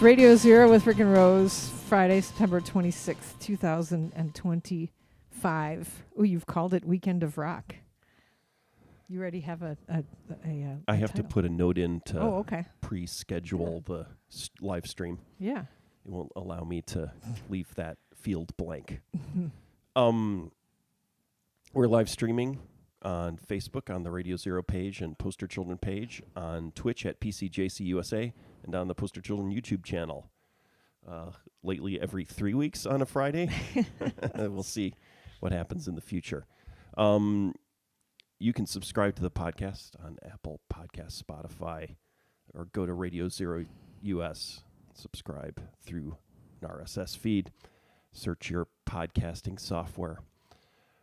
It's Radio Zero with Rick and Rose, Friday, September 26th, 2025. Oh, you've called it Weekend of Rock. You already have a I have title. to put a note in to okay. pre-schedule the live stream. Yeah. It won't allow me to leave that field blank. We're live streaming on Facebook on the Radio Zero page and Poster Children page, on Twitch at PCJCUSA, and on the Poster Children YouTube channel. Lately, every 3 weeks on a Friday. We'll see what happens in the future. You can subscribe to the podcast on Apple Podcasts, Spotify, or go to Radio Zero US. Subscribe through an RSS feed. Search your podcasting software.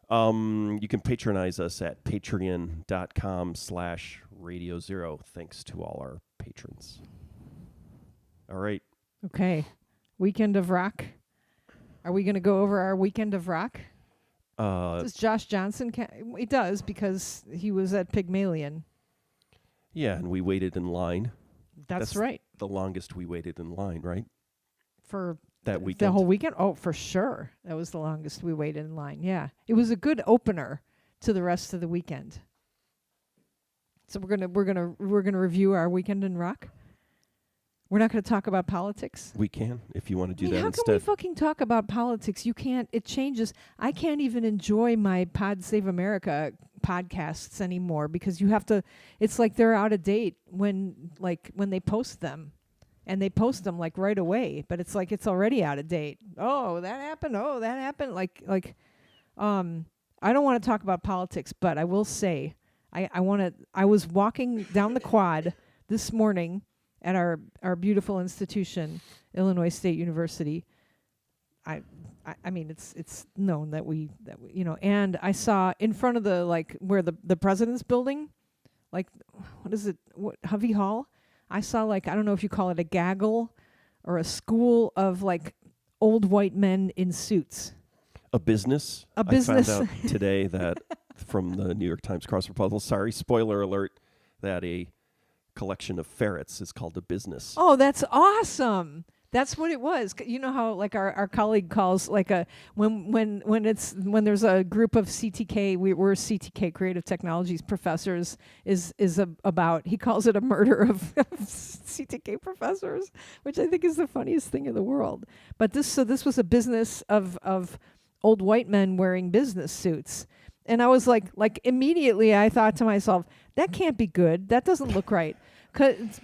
You can patronize us at patreon.com/RadioZero. Thanks to all our patrons. All right. Okay. Weekend of Rock. Are we going to go over our Weekend of Rock? Does Josh Johnson? He does, because he was at Pygmalion. Yeah, and we waited in line. That's right. The longest we waited in line, right? For that weekend. The whole weekend? Oh, for sure. That was the longest we waited in line. Yeah. It was a good opener to the rest of the weekend. So we're gonna review our Weekend in Rock. We're not going to talk about politics. We can, if you want to do that how instead. How can we fucking talk about politics? You can't. It changes. I can't even enjoy my Pod Save America podcasts anymore because you have to. It's like they're out of date when they post them, and they post them like right away. But it's like it's already out of date. Oh, that happened. Oh, that happened. I don't want to talk about politics, but I will say I want to. I was walking down the quad this morning at our beautiful institution, Illinois State University. I mean it's known that we and I saw in front of the where the president's building, what is it, Hovey Hall, I saw I don't know if you call it a gaggle or a school of old white men in suits. A business. I found out today that from the New York Times crossword puzzle, sorry, spoiler alert, that a collection of ferrets is called a business. Oh, that's awesome. That's what it was. You know how our colleague calls when there's a group of CTK, we're CTK Creative Technologies professors is about, he calls it a murder of CTK professors, which I think is the funniest thing in the world. But this was a business of old white men wearing business suits. And I was immediately I thought to myself, that can't be good. That doesn't look right. Because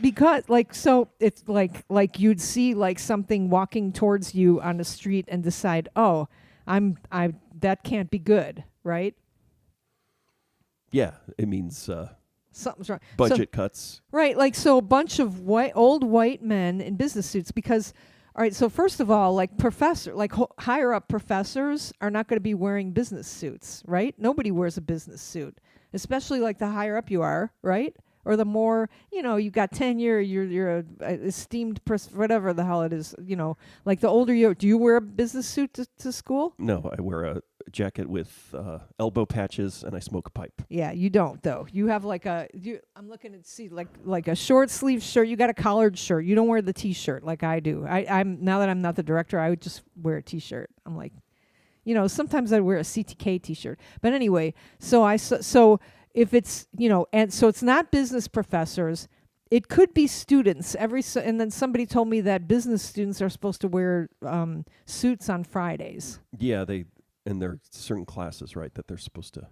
it's like you'd see something walking towards you on the street and decide, oh, that can't be good, right? Yeah, it means something's wrong. Budget cuts. Right, so a bunch of old white men in business suits because. All right, so first of all, higher up professors are not going to be wearing business suits, right? Nobody wears a business suit, especially the higher up you are, right? Or the more, you got tenure, you're a esteemed person, whatever the hell it is, the older you are. Do you wear a business suit to school? No, I wear a jacket with elbow patches and I smoke a pipe. Yeah, you don't though. You have I'm looking to see like a short sleeve shirt. You got a collared shirt. You don't wear the T-shirt like I do. I'm now that I'm not the director, I would just wear a T-shirt. I'm sometimes I'd wear a CTK T-shirt. But anyway, so if it's and so it's not business professors. It could be students. And then somebody told me that business students are supposed to wear suits on Fridays. Yeah, and there are certain classes, right, that they're supposed to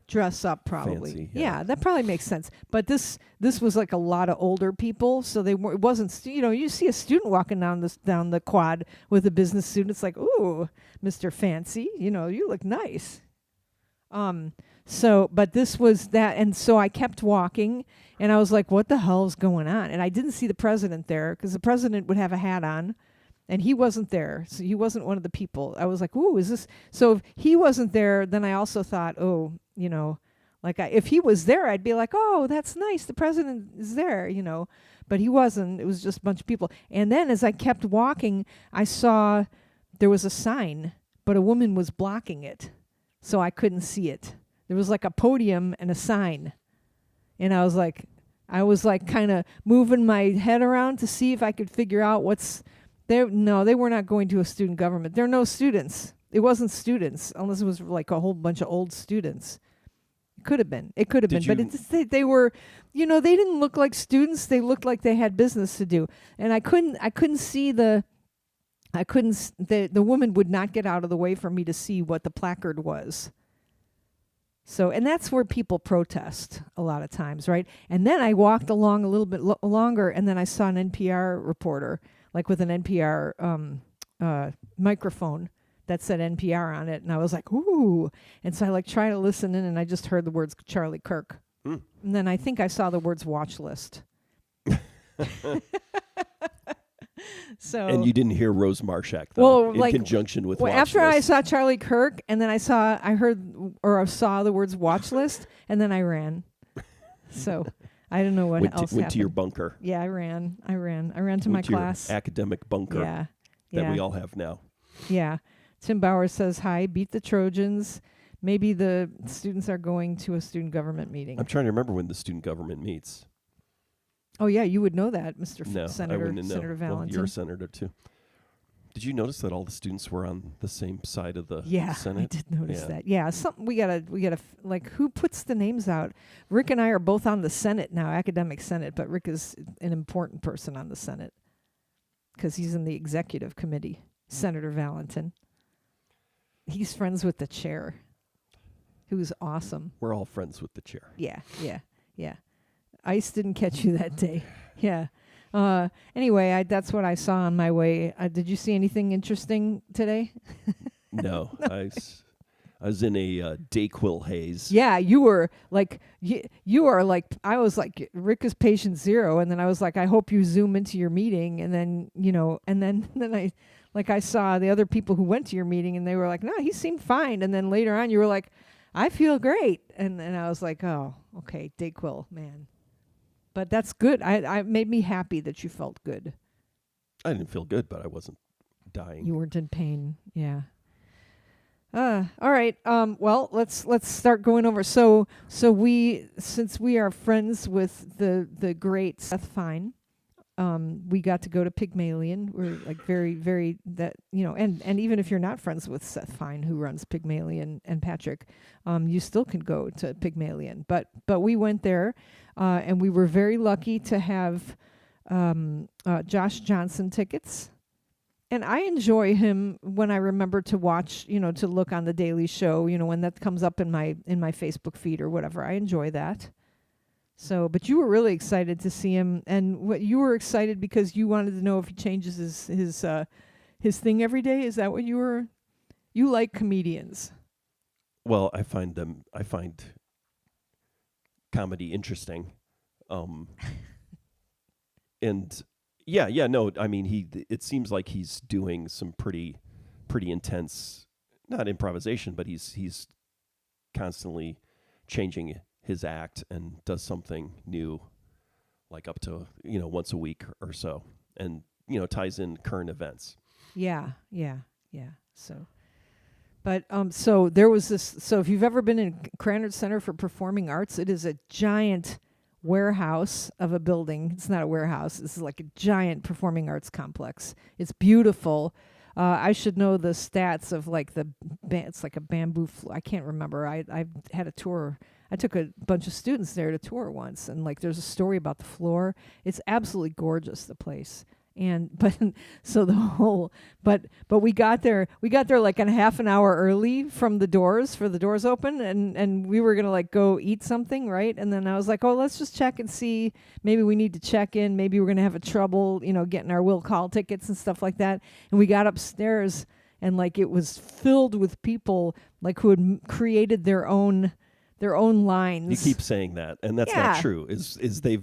dress up probably. Fancy, yeah, that probably makes sense. But this was a lot of older people, so it wasn't you see a student walking down the quad with a business suit. It's like, ooh, Mr. Fancy, you look nice. But this was that, and so I kept walking, and I was like, what the hell is going on? And I didn't see the president there, because the president would have a hat on, and he wasn't there, so he wasn't one of the people. I was like, ooh, is this? So if he wasn't there, then I also thought, oh, if he was there, I'd be like, oh, that's nice, the president is there, But he wasn't. It was just a bunch of people. And then as I kept walking, I saw there was a sign, but a woman was blocking it, so I couldn't see it. There was a podium and a sign. And I was like, I was like kind of moving my head around to see if I could figure out what's there. No, they were not going to a student government. There are no students. It wasn't students, unless it was like a whole bunch of old students. It could have been. It could have been. But they were, they didn't look like students. They looked like they had business to do. And I couldn't see the woman would not get out of the way for me to see what the placard was. So, and that's where people protest a lot of times, right? And then I walked along a little bit longer, and then I saw an NPR reporter, like with an NPR microphone that said NPR on it, and I was like, ooh. And so I like try to listen in, and I just heard the words Charlie Kirk. And then I think I saw the words watch list. So, and you didn't hear Rose Marshak, though, in conjunction with watch after list. I saw Charlie Kirk, and then I saw the words watch list, and then I ran. So I don't know what else happened. Went to your bunker. Yeah, I ran to my class. Your academic bunker that we all have now. Yeah. Tim Bauer says, hi, beat the Trojans. Maybe the students are going to a student government meeting. I'm trying to remember when the student government meets. Oh, yeah, you would know that, Mr. No, Senator, I wouldn't know. Senator Valentin. Well, you're a senator, too. Did you notice that all the students were on the same side of the Senate? Yeah, I did notice that. Yeah, something we gotta like, who puts the names out? Rick and I are both on the Senate now, academic Senate, but Rick is an important person on the Senate because he's in the executive committee. Senator Valentin. He's friends with the chair, who's awesome. We're all friends with the chair. Yeah. Ice didn't catch you that day. Yeah. Anyway, that's what I saw on my way. Did you see anything interesting today? No. I was in a Dayquil haze. Yeah, you were like, you are like, I was like, Rick is patient zero. And then I was like, I hope you zoom into your meeting. And then, and then I saw the other people who went to your meeting and they were like, no, he seemed fine. And then later on you were like, I feel great. And I was like, oh, okay, Dayquil, man. But that's good. I made me happy that you felt good. I didn't feel good, but I wasn't dying. You weren't in pain. Yeah. All right. Well, let's start going over. So since we are friends with the great Seth Fine, we got to go to Pygmalion. We're like very, very and even if you're not friends with Seth Fine, who runs Pygmalion, and Patrick, you still can go to Pygmalion. But we went there, and we were very lucky to have Josh Johnson tickets. And I enjoy him when I remember to watch, to look on the Daily Show, when that comes up in my Facebook feed or whatever. I enjoy that. So, but you were really excited to see him, and what you were excited because you wanted to know if he changes his thing every day. Is that what you were? You like comedians? Well, I find comedy interesting, and no. I mean, it seems like he's doing some pretty intense, not improvisation, but he's constantly changing his act and does something new, like up to once a week or so, and ties in current events. Yeah. So, but so there was this. So if you've ever been in Krannert Center for Performing Arts, it is a giant warehouse of a building. It's not a warehouse. This is like a giant performing arts complex. It's beautiful. I should know the stats of like it's like a bamboo. I can't remember. I had a tour. I took a bunch of students there to tour once, and like there's a story about the floor. It's absolutely gorgeous, the place. But we got there like a half an hour early from the doors open, and we were gonna like go eat something, right? And then I was like, oh, let's just check and see. Maybe we need to check in. Maybe we're gonna have trouble, getting our will call tickets and stuff like that. And we got upstairs, and like it was filled with people like who had created their own lines. You keep saying that, and that's not true. Is they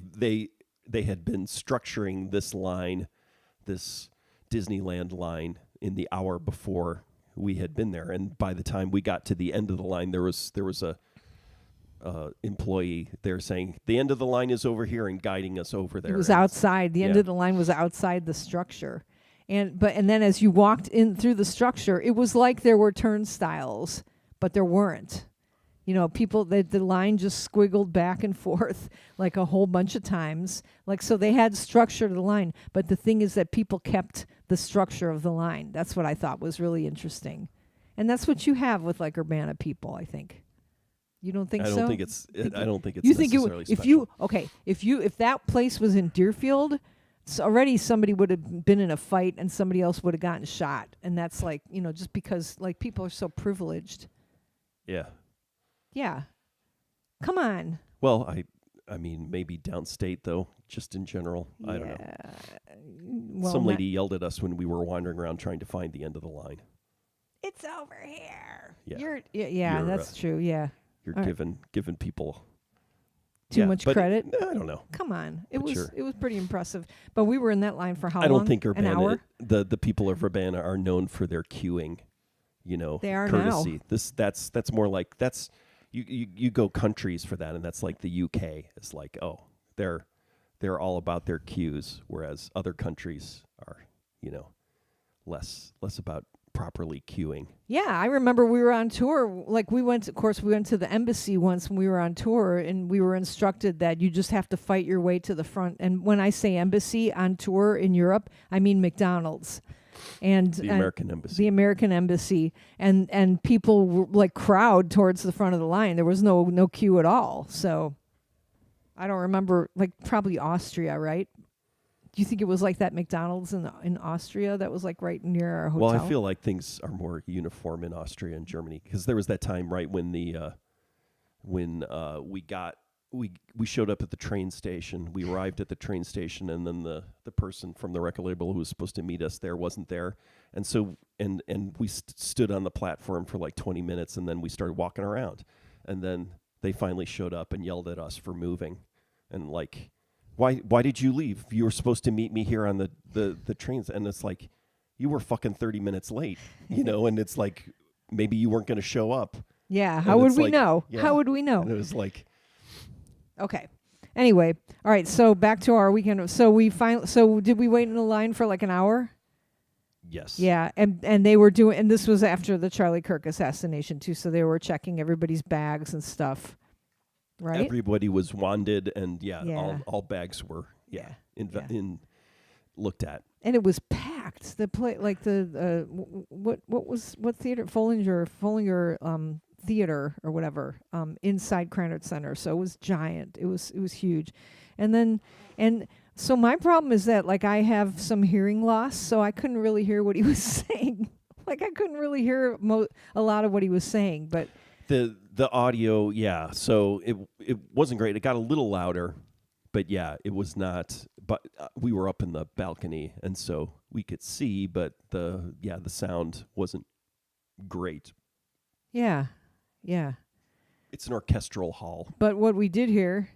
had been structuring this line, this Disneyland line, in the hour before we had been there, and by the time we got to the end of the line, there was a employee there saying the end of the line is over here and guiding us over there. It was outside. The end of the line was outside the structure, and then as you walked in through the structure, it was like there were turnstiles, but there weren't. You know, people, the line just squiggled back and forth like a whole bunch of times. Like, so they had structure to the line. But the thing is that people kept the structure of the line. That's what I thought was really interesting. And that's what you have with like Urbana people, I think. You don't think so? I don't think it's you think necessarily special. If that place was in Deerfield, already somebody would have been in a fight and somebody else would have gotten shot. And that's like, you know, just because like people are so privileged. Yeah. Yeah. Come on. Well, I mean, maybe downstate, though, just in general. I don't know. Well, some lady yelled at us when we were wandering around trying to find the end of the line. It's over here. Yeah. You're that's true. Yeah. You're All giving people too much credit. I don't know. Come on. It But was pretty impressive. But we were in that line for how long? I don't think An Urbana, hour? the people of Urbana are known for their queuing, you know, They are courtesy. now. That's more like you go countries for that, and that's like the UK. It's like, oh, they're all about their queues, whereas other countries are, you know, less about properly queuing. Yeah, I remember we were on tour. Like we went to the embassy once when we were on tour, and we were instructed that you just have to fight your way to the front. And when I say embassy on tour in Europe, I mean McDonald's. And The American Embassy. The American Embassy, and people were like crowd towards the front of the line. There was no queue at all. So I don't remember, like probably Austria, right? Do you think it was like that McDonald's in Austria that was like right near our hotel? Well, I feel like things are more uniform in Austria and Germany, because there was that time, right, when we showed up at the train station. We arrived at the train station, and then the person from the record label who was supposed to meet us there wasn't there, and so and we stood on the platform for like 20 minutes, and then we started walking around, and then they finally showed up and yelled at us for moving, and like, why did you leave? You were supposed to meet me here on the trains, and it's like, you were fucking 30 minutes late, you know, and it's like maybe you weren't going to show up. Yeah, And how would it's we like, know? yeah. How would we know? And it was like, Okay. Anyway, all right. So back to our weekend. So did we wait in the line for like an hour? yes. Yeah, and they were doing, and this was after the Charlie Kirk assassination too. So they were checking everybody's bags and stuff, right? Everybody was wanded, and Yeah. all bags were in looked at. And it was packed. The play, like the what theater? Follinger theater or whatever, inside Krannert Center. So it was giant. It was huge. And so my problem is that like I have some hearing loss, so I couldn't really hear what he was saying. Like I couldn't really hear a lot of what he was saying, but The audio, yeah. So it wasn't great. It got a little louder, but yeah, it was not. But we were up in the balcony, and so we could see, but the sound wasn't great. yeah. It's an orchestral hall. But what we did hear,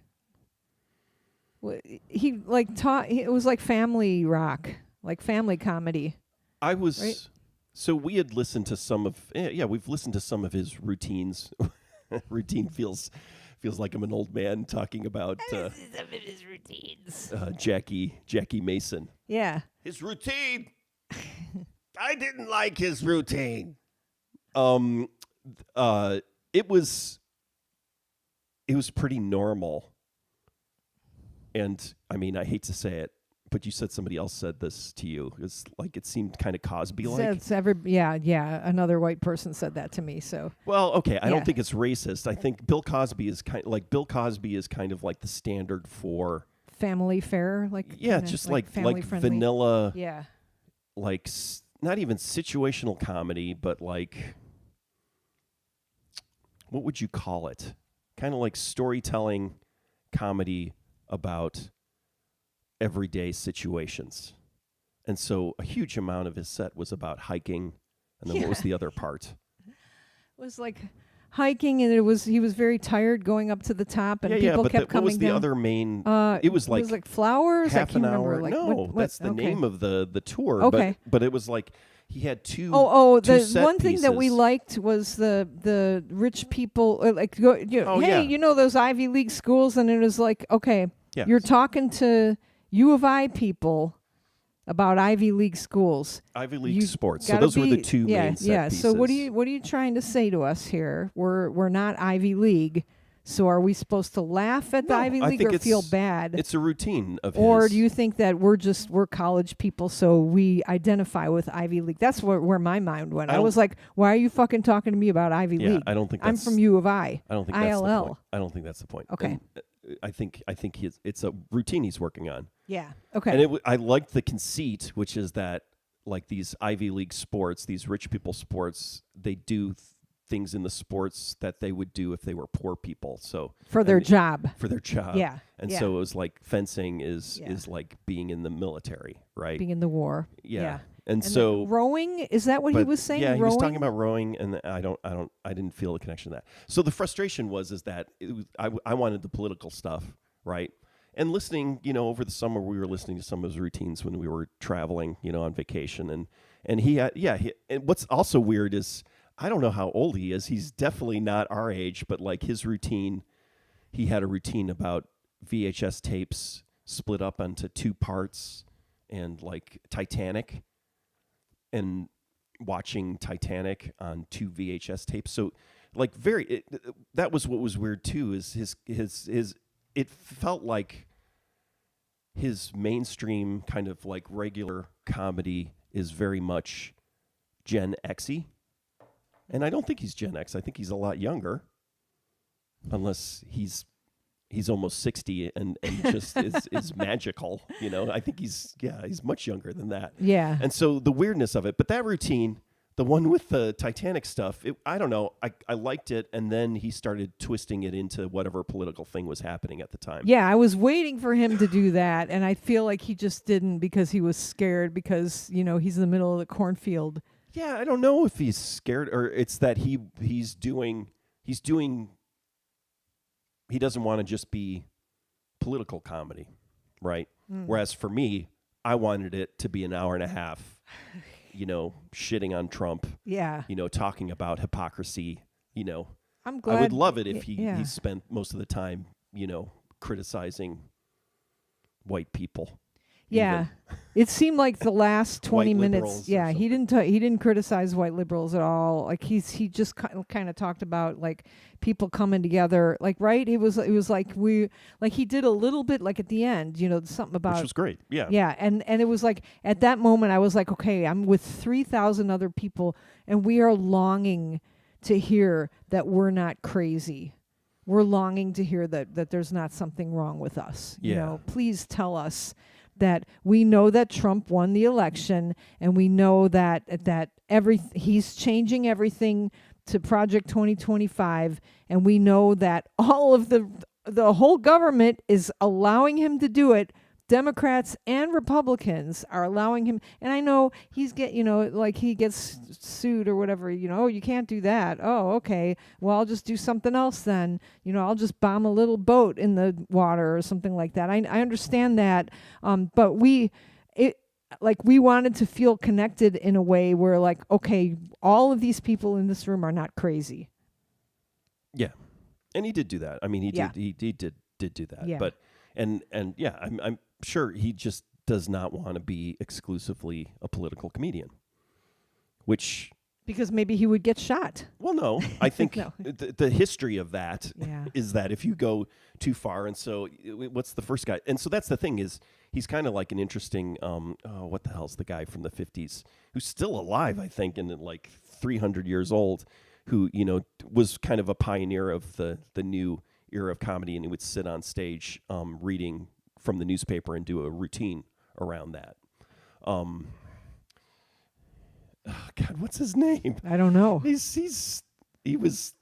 he like taught. It was like family rock, like family comedy. I was Right? So we had listened to some of we've listened to some of his routines. Routine feels like I'm an old man talking about Some of his routines. Jackie Mason. Yeah. His routine. I didn't like his routine. It was pretty normal. And I mean, I hate to say it, but you said somebody else said this to you. It's like it seemed kind of Cosby-like. Another white person said that to me. So Well, okay, I Yeah. don't think it's racist. I think Bill Cosby is kind of like the standard for family fare, like just like family friendly. vanilla, Yeah. like not even situational comedy, but like, what would you call it? Kind of like storytelling comedy about everyday situations. And so a huge amount of his set was about hiking. And then what was the other part? It was like hiking, and he was very tired going up to the top, and people but kept coming what was the down. other main? It was like flowers. half I can't an remember. hour. Like No, what, that's the okay. name of the tour. Okay. But it was like he had two. Oh, two the set one thing that we pieces. liked was the rich people Oh, hey, yeah. you know those Ivy League schools, and it was like, okay, Yeah. you're talking to U of I people, about Ivy League schools. Ivy League You sports. So gotta those were the be- two main set yeah. pieces. So what are you trying to say to us here? We're not Ivy League. So are we supposed to laugh at the No, Ivy I League think or feel bad? It's a routine of Or his. do you think that we're college people, so we identify with Ivy League? That's where my mind went. I was like, why are you fucking talking to me about Ivy League? I don't think I'm that's, from U of I. I don't think that's the ILL. point. I don't think that's the point. Okay. And, I think it's a routine he's working on. Yeah. Okay. And I liked the conceit, which is that like these Ivy League sports, these rich people sports, they do things in the sports that they would do if they were poor people. So for their job. For their job. Yeah. And so it was like fencing is like being in the military, right? Being in the war. Yeah. And so rowing, is that what he was saying? Yeah, rowing? he was talking about rowing, and I didn't feel the connection to that. So the frustration was that I wanted the political stuff, right? And listening, over the summer we were listening to some of his routines when we were traveling, on vacation, and he had and what's also weird is I don't know how old he is. He's definitely not our age, but like his routine, he had a routine about VHS tapes split up into two parts and like Titanic and watching Titanic on two VHS tapes. So like that was what was weird too, is his it felt like his mainstream kind of like regular comedy is very much Gen X-y. And I don't think he's Gen X. I think he's a lot younger, unless he's almost 60 and just is magical. I think he's much younger than that. Yeah. And so the weirdness of it, but that routine, the one with the Titanic stuff, I don't know. I liked it, and then he started twisting it into whatever political thing was happening at the time. Yeah, I was waiting for him to do that, and I feel like he just didn't because he was scared because, he's in the middle of the cornfield. Yeah, I don't know if he's scared or it's that he doesn't want to just be political comedy, right? Whereas for me, I wanted it to be an hour and a half, shitting on Trump. Yeah. Talking about hypocrisy, I'm glad. I would love it if he spent most of the time, criticizing white people. Yeah. It seemed like the last 20 minutes. Yeah, he didn't criticize white liberals at all. Like he just kind of talked about like people coming together, like, right? It was like he did a little bit like at the end, something about, which was great. Yeah. Yeah, and it was like at that moment I was like, okay, I'm with 3,000 other people and we are longing to hear that we're not crazy. We're longing to hear that there's not something wrong with us. Yeah. Please tell us that we know that Trump won the election, and we know that he's changing everything to Project 2025, and we know that all of the whole government is allowing him to do it. Democrats and Republicans are allowing him, and I know he gets sued or whatever. You can't do that. Oh, okay. Well, I'll just do something else then. I'll just bomb a little boat in the water or something like that. I understand that, but we wanted to feel connected in a way where, like, okay, all of these people in this room are not crazy. Yeah, and he did do that. I mean, he did do that. Yeah. But and yeah, I'm sure he just does not want to be exclusively a political comedian, which because maybe he would get shot. Well, no, I think No. the history of that Yeah. is that if you go too far, and so what's the first guy? And so that's the thing is he's kind of like an interesting, what the hell's the guy from the 50s who's still alive, I think, and like 300 years old, who, was kind of a pioneer of the new era of comedy, and he would sit on stage reading from the newspaper and do a routine around that. Oh God, what's his name? I don't know. He was.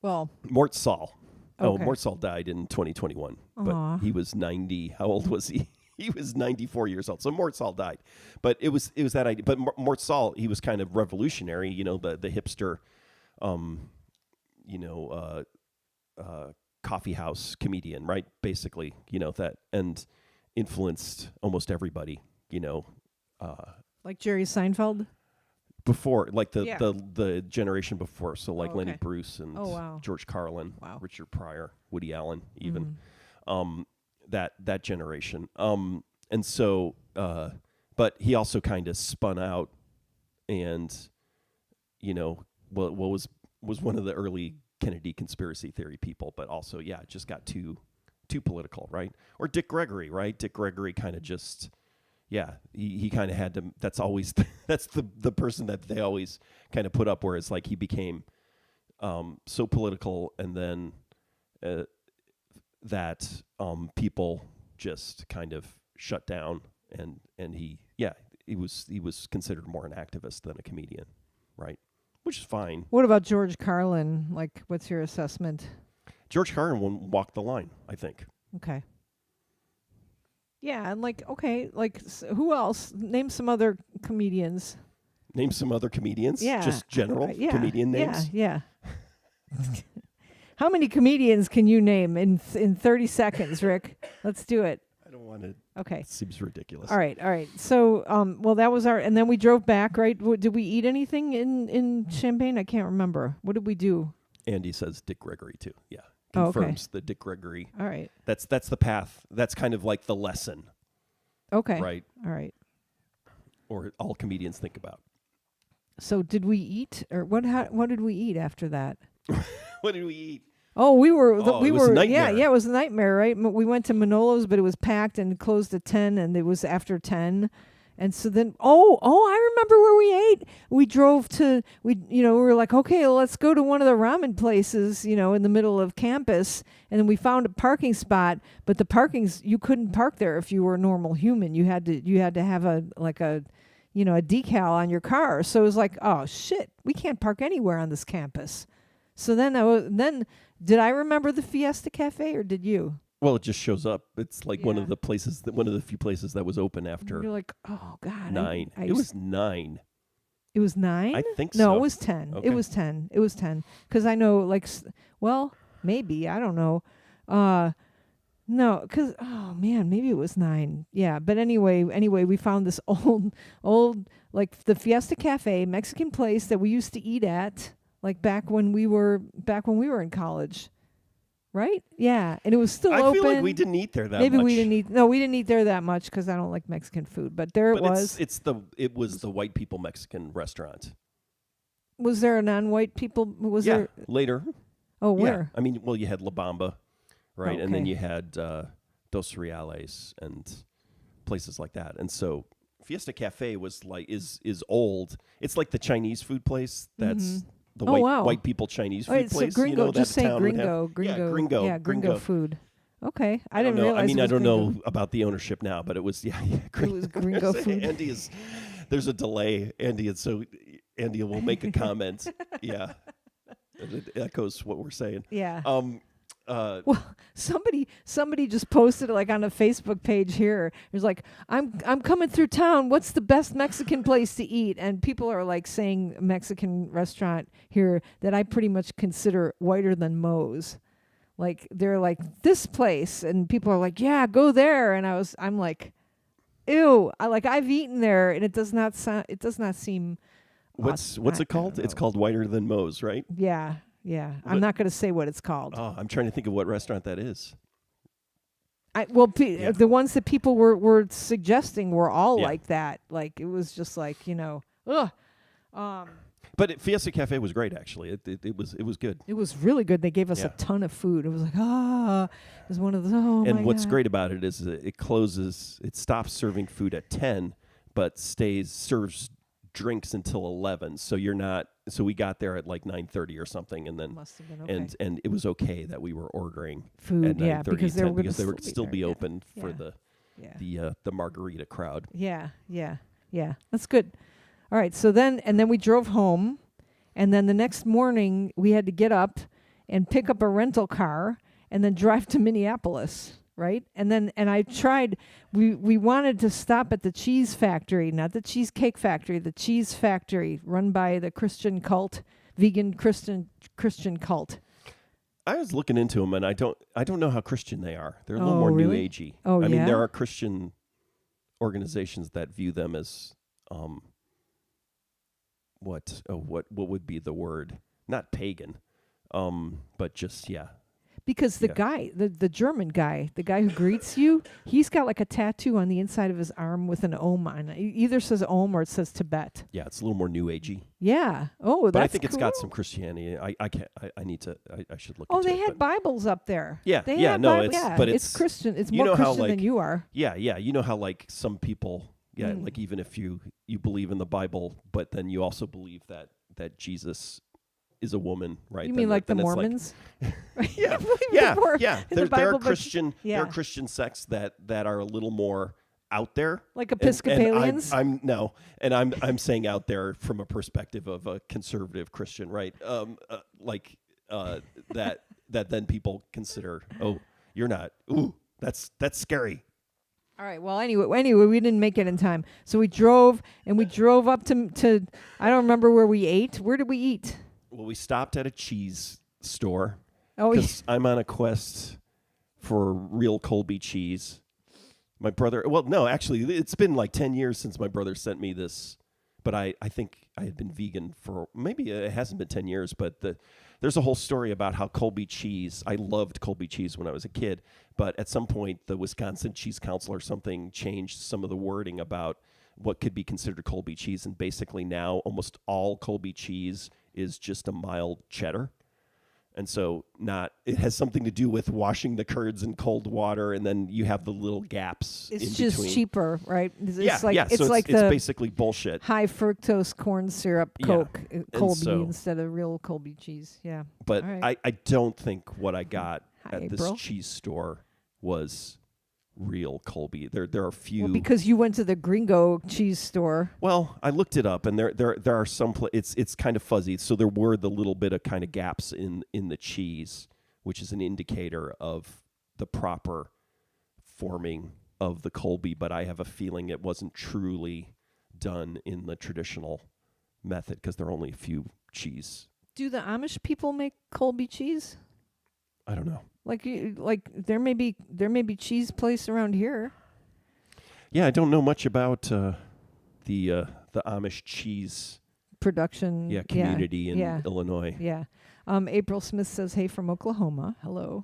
Well, Mort Saul. Oh, Okay. Mort Saul died in 2021, Aw. but he was 90. How old was he? He was 94 years old. So Mort Saul died, but it was that idea. But Mort Saul, he was kind of revolutionary. The hipster, coffee house comedian, right? Basically, that, and influenced almost everybody. like Jerry Seinfeld. Before, like Yeah. the generation before, so like Oh, Lenny okay. Bruce and Oh, wow. George Carlin, Wow. Richard Pryor, Woody Allen, even Mhm. that generation. And so, but he also kind of spun out, and what was one of the early Kennedy conspiracy theory people, but also it just got too political, right? Or Dick Gregory, right? Dick Gregory kind of just. Yeah, he kind of had to. That's always that's the person that they always kind of put up. Whereas like he became so political, and then that people just kind of shut down, and he was considered more an activist than a comedian, right? Which is fine. What about George Carlin? Like, what's your assessment? George Carlin walked the line, I think. Okay. Yeah, and like, okay, like, who else? Name some other comedians. Name some other comedians. Yeah. Just general comedian names. Yeah. How many comedians can you name in 30 seconds, Rick? Let's do it. I don't want to. Okay. It seems ridiculous. All right. So, well, that was and then we drove back, right? Did we eat anything in Champaign? I can't remember. What did we do? Andy says Dick Gregory too. Yeah. Oh, okay. Confirms the Dick Gregory. All right. That's the path. That's kind of like the lesson. Okay. Right. All right. Or all comedians think about. So did we eat, or what did we eat after that? What did we eat? Oh, we were it was a nightmare. Yeah, it was a nightmare, right? We went to Manolo's, but it was packed and closed at 10, and it was after 10. And so then, I remember where we ate. We drove to, we were like, okay, let's go to one of the ramen places, in the middle of campus. And then we found a parking spot, but the you couldn't park there if you were a normal human. You had to have a decal on your car. So it was like, oh shit, we can't park anywhere on this campus. So then did I remember the Fiesta Cafe, or did you? Well, it just shows up. It's like one of the few places that was open after. And you're like, oh God, 9. It was 9. It was 9? I think no, so. it was 10. Okay. It was 10. It was 10. Because I know, like, well, maybe. I don't know. No, because, oh, man, maybe it was 9. Yeah, but anyway, we found this old, like, the Fiesta Cafe, Mexican place that we used to eat at, like, back when we were in college. Right? Yeah, and it was still open. I feel like we didn't eat there that much. Maybe we didn't eat. No, we didn't eat there that much because I don't like Mexican food. But there it was. It was the white people Mexican restaurant. Was there a non-white people? Was there later? Oh, where? Yeah. I mean, well, you had La Bamba, right, Okay. and then you had Dos Reales and places like that. And so Fiesta Cafe was like is old. It's like the Chinese food place that's. The white people Chinese food it's place. So Gringo, just say Gringo. Gringo. Yeah, Gringo. Yeah, Gringo food. Okay, I didn't know. realize. I mean, it I was don't Gringo. know about the ownership now, but it was It was Gringo food. Andy is. There's a delay, Andy, and so Andy will make a comment. Yeah, it echoes what we're saying. Yeah. Well, somebody just posted it like on a Facebook page here. It was like, I'm coming through town. What's the best Mexican place to eat? And people are like saying Mexican restaurant here that I pretty much consider whiter than Moe's. Like they're like this place, and people are like, yeah, go there. And I'm like, ew. I've eaten there, and it does not seem. What's it called? It's called Whiter Than Moe's, right? Yeah. Yeah, I'm not going to say what it's called. Oh, I'm trying to think of what restaurant that is. The ones that people were suggesting were all like that. Like it was just like ugh. But Fiesta Cafe was great, actually. It was good. It was really good. They gave us a ton of food. It was like it was one of those. Oh and my what's God. great about it is that it stops serving food at 10, but serves drinks until 11. So so we got there at like 9:30 or something, and then Must have been okay. and it was okay that we were ordering food at 9:30 because they were they would still be open for Yeah. the margarita crowd. Yeah. That's good. All right. So then we drove home, and then the next morning we had to get up and pick up a rental car and then drive to Minneapolis. Right? And I tried, we wanted to stop at the cheese factory, not the cheesecake factory, the cheese factory run by the Christian cult, vegan Christian cult. I was looking into them, and I don't know how Christian they are. They're a little more really? new agey. Oh, I mean, yeah? there are Christian organizations that view them as what would be the word? Not pagan, but just Because the Yeah. guy, the German guy, the guy who greets you, he's got like a tattoo on the inside of his arm with an Om on it. It either says Om or it says Tibet. Yeah, it's a little more new agey. Yeah. Oh, that's But I think it's cool. got some Christianity. I can't. I need to. I should look. Oh, into they it, had but Bibles up there. Yeah, They yeah, had no, Bible- it's- but it's it's- Christian. It's you more know how, Christian than like, you are. yeah. You know how like some people, Mm. like even if you believe in the Bible, but then you also believe that Jesus is a woman, right? You Then mean like the then it's Mormons? Yeah, You believe yeah, in the yeah. in the There are Bible, but- Christian there yeah. are Christian sects that are a little more out there. Like And Episcopalians? I'm saying out there from a perspective of a conservative Christian, right? That then people consider, oh, you're not. Ooh, that's scary. All right. Well, anyway, we didn't make it in time, so we drove up to I don't remember where we ate. Where did we eat? Well, we stopped at a cheese store Oh, yeah. because I'm on a quest for real Colby cheese. My brother, well, no, actually, it's been like 10 years since my brother sent me this, but I think I had been vegan for, maybe it hasn't been 10 years, but there's a whole story about how Colby cheese, I loved Colby cheese when I was a kid, but at some point the Wisconsin Cheese Council or something changed some of the wording about what could be considered Colby cheese, and basically now almost all Colby cheese is just a mild cheddar. And so it has something to do with washing the curds in cold water, and then you have the little gaps It's in just between. cheaper, right? It's So like it's the basically bullshit. high fructose corn syrup Yeah. Coke, Colby so- instead of real Colby cheese. Yeah. But All right. I don't think what I got Hi, at this April. cheese store was real Colby. There are few. Well, because you went to the Gringo cheese store. Well, I looked it up, and there are some. It's kind of fuzzy. So there were the little bit of kind of gaps in the cheese, which is an indicator of the proper forming of the Colby. But I have a feeling it wasn't truly done in the traditional method because there are only a few cheese. Do the Amish people make Colby cheese? I don't know. Like there may be cheese place around here. Yeah, I don't know much about the Amish cheese Production. community in yeah. Illinois. Yeah. April Smith says, "Hey from Oklahoma. Hello."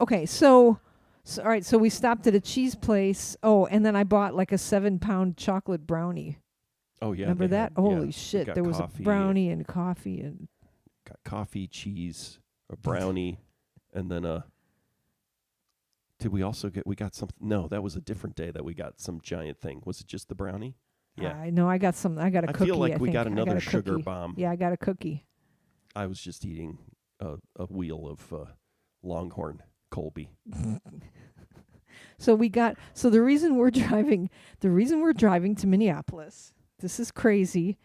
Okay, so all right, so we stopped at a cheese place. Oh, and then I bought like a 7-pound chocolate brownie. Oh yeah, Remember they that? had- yeah, Holy they shit! got There was a coffee, brownie and coffee and got coffee, cheese, a brownie, and then did we also we got something? No, that was a different day that we got some giant thing. Was it just the brownie? Yeah. I know I got some. I got a I cookie. feel like we think. got I another a sugar cookie. bomb. Yeah, I got a cookie. I was just eating a wheel of Longhorn Colby. So the reason we're driving to Minneapolis, this is crazy,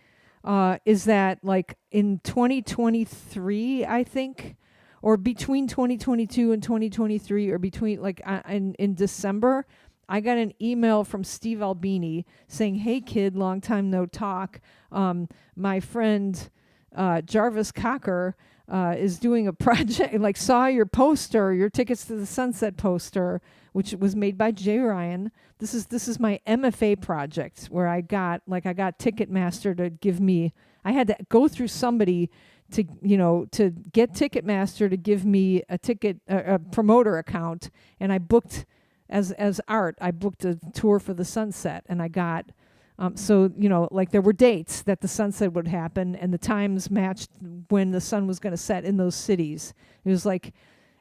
is that like in 2023, I think, or between 2022 and 2023, or between like in December, I got an email from Steve Albini saying, "Hey kid, long time no talk. My friend Jarvis Cocker is doing a project, like saw your poster, your Tickets to the Sunset poster, which was made by Jay Ryan. This is my MFA project where I got Ticketmaster to give me, I had to go through somebody to get Ticketmaster to give me a promoter account, and I booked as art, I booked a tour for the sunset, and I got so there were dates that the sunset would happen, and the times matched when the sun was going to set in those cities. It was like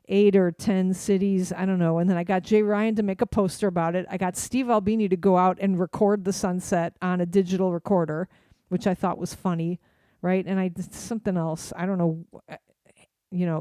8 or 10 cities, I don't know. And then I got Jay Ryan to make a poster about it. I got Steve Albini to go out and record the sunset on a digital recorder, which I thought was funny, right? And I did something else. I don't know.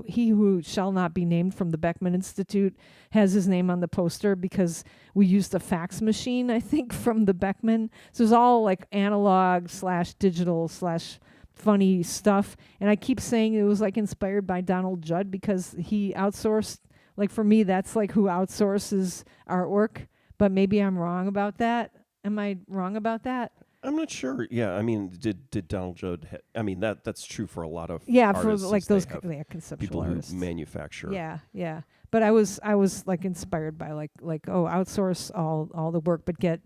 He who shall not be named from the Beckman Institute has his name on the poster because we used a fax machine, I think, from the Beckman. So it's all like analog / digital / funny stuff. And I keep saying it was like inspired by Donald Judd because he outsourced. Like for me, that's like who outsources artwork. But maybe I'm wrong about that. Am I wrong about that? I'm not sure. Yeah, I mean, did Donald Judd? I mean, that's true for a lot of Yeah, for artists, like is they those have conceptual people artists. who manufacture. Yeah, yeah. But I was like inspired by like outsource all the work, but get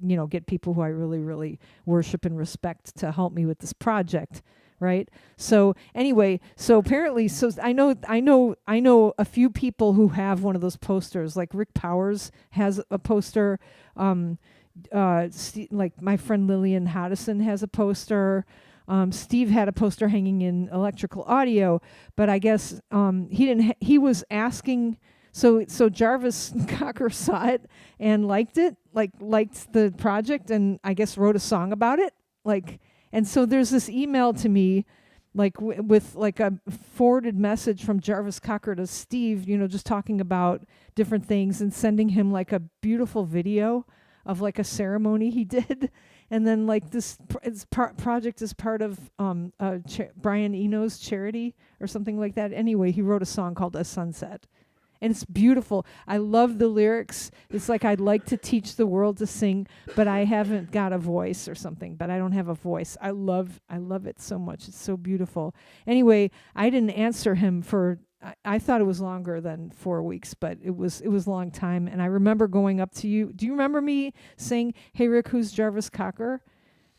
people who I really worship and respect to help me with this project, right? So anyway, so apparently, so I know a few people who have one of those posters. Like Rick Powers has a poster. Like my friend Lillian Hoddison has a poster. Steve had a poster hanging in electrical audio, but I guess he didn't. He was asking. So Jarvis Cocker saw it and liked it, liked the project, and I guess wrote a song about it. And so there's this email to me, with like a forwarded message from Jarvis Cocker to Steve, just talking about different things and sending him like a beautiful video of like a ceremony he did. And then like this project is part of Brian Eno's charity or something like that. Anyway, he wrote a song called A Sunset. And it's beautiful. I love the lyrics. It's like I'd like to teach the world to sing, but I haven't got a voice or something. But I don't have a voice. I love it so much. It's so beautiful. Anyway, I didn't answer him for. I thought it was longer than 4 weeks, but it was a long time. And I remember going up to you. Do you remember me saying, "Hey Rick, who's Jarvis Cocker?"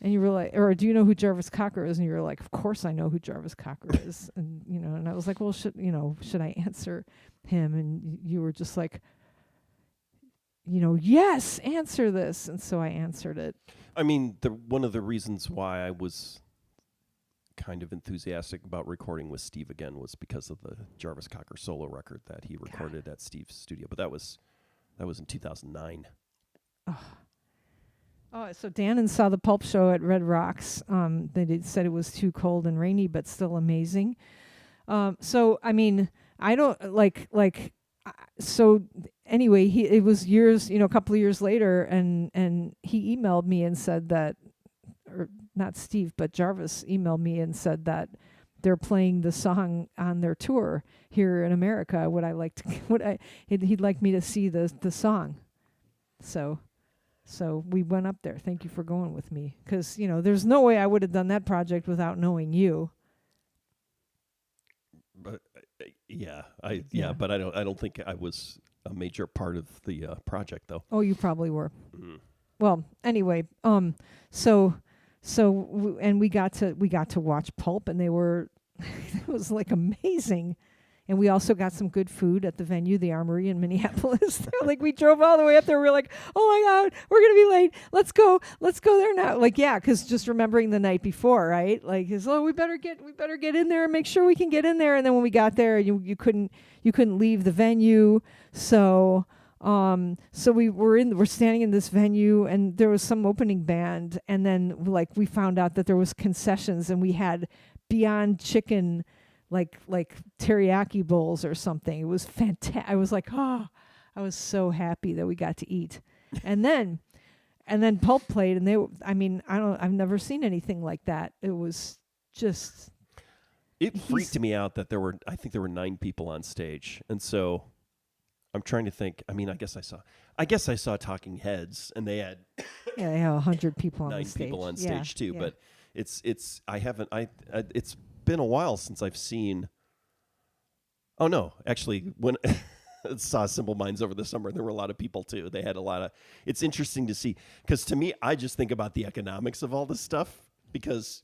And you were like, or do you know who Jarvis Cocker is? And you were like, "Of course I know who Jarvis Cocker is." And and I was like, "Well, should I answer him?" And you were just like, "Yes, answer this." And so I answered it. I mean, one of the reasons why I was kind of enthusiastic about recording with Steve again was because of the Jarvis Cocker solo record that he recorded at Steve's studio. But that was in 2009. Oh, so Dannon saw the Pulp show at Red Rocks. They said it was too cold and rainy, but still amazing. So I mean, I don't so anyway, it was years, a couple of years later, and he emailed me and said that, or not Steve, but Jarvis emailed me and said that they're playing the song on their tour here in America. He'd like me to see the song. So we went up there. Thank you for going with me, because there's no way I would have done that project without knowing you. But but I don't think I was a major part of the project though. Oh, you probably were. Mm-hmm. Well, anyway, and we got to watch Pulp, and they were it was like amazing. And we also got some good food at the venue, the Armory in Minneapolis. Like we drove all the way up there. We're like, "Oh my God, we're gonna be late. Let's go there now." Like, yeah, because just remembering the night before, right? Like, we better get in there and make sure we can get in there. And then when we got there, you couldn't leave the venue. So we're standing in this venue, and there was some opening band, and then like we found out that there was concessions, and we had Beyond Chicken, like teriyaki bowls or something. It was fantastic. I was like, I was so happy that we got to eat. And then Pulp played, and I've never seen anything like that. It was just. It freaked me out that there were 9 people on stage, and so I'm trying to think. I mean, I guess I saw Talking Heads, and they had they have 100 people on 9 the stage. people on stage too. Yeah. But it's been a while since I've seen. Oh no, actually, when saw Simple Minds over the summer, there were a lot of people too. They had a lot of. It's interesting to see, because to me, I just think about the economics of all this stuff, because,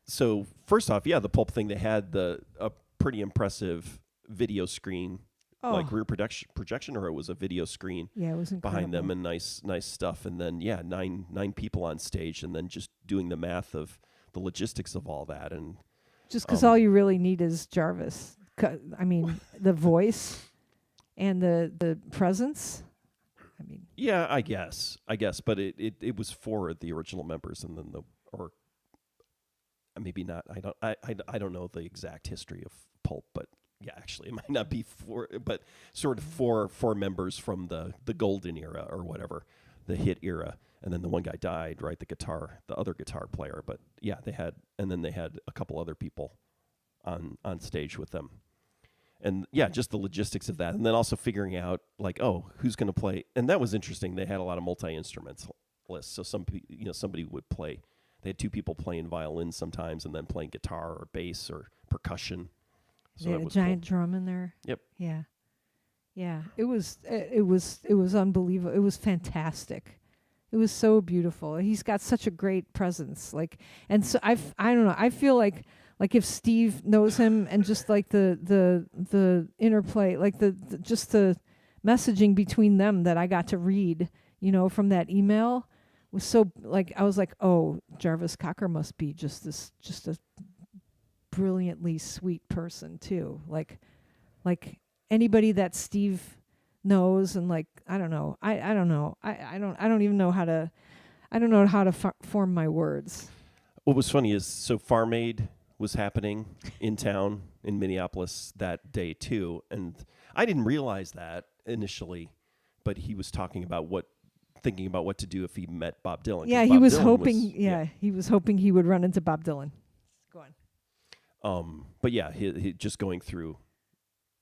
so first off, the Pulp thing, they had a pretty impressive video screen, like rear projection, or it was a video screen. Yeah, it was incredible. Behind them, and nice stuff, and then 9 people on stage, and then just doing the math of the logistics of all that, and just because all you really need is Jarvis. I mean, the voice and the presence. I mean, yeah, I guess, but it was for the original members, and then or maybe not. I don't know the exact history of Pulp, but yeah, actually, it might not be but sort of four members from the golden era or whatever, the hit era. And then the one guy died, right? The other guitar player. But yeah, they had a couple other people on stage with them. And yeah, just the logistics of that. And then also figuring out, who's going to play. And that was interesting. They had a lot of multi-instruments. So somebody would play. They had two people playing violin sometimes, and then playing guitar or bass or percussion. So they had a giant drum in there. Yep. Yeah. Yeah. It was unbelievable. It was fantastic. It was so beautiful. He's got such a great presence. And so I don't know. I feel like if Steve knows him, and just like the interplay, like just the messaging between them that I got to read, from that email, was so, like, I was like, oh, Jarvis Cocker must be just a brilliantly sweet person too. Like anybody that Steve knows, and like, I don't know. I don't know. I don't even know how to, form my words. What was funny is, so Farm Aid was happening in town in Minneapolis that day too, and I didn't realize that initially, but he was thinking about what to do if he met Bob Dylan. Yeah, he was hoping. He was hoping he would run into Bob Dylan. Go on. But yeah, he just going through.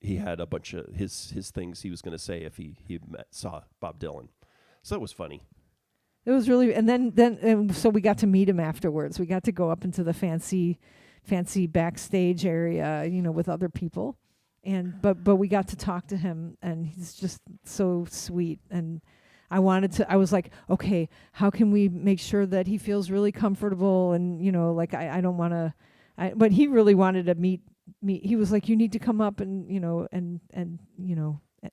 He had a bunch of his things he was going to say if he saw Bob Dylan. So it was funny. It was really, and then so we got to meet him afterwards. We got to go up into the fancy backstage area, with other people, but we got to talk to him, and he's just so sweet. And I was like, okay, how can we make sure that he feels really comfortable? And I don't want to, but he really wanted to meet me. He was like, you need to come up and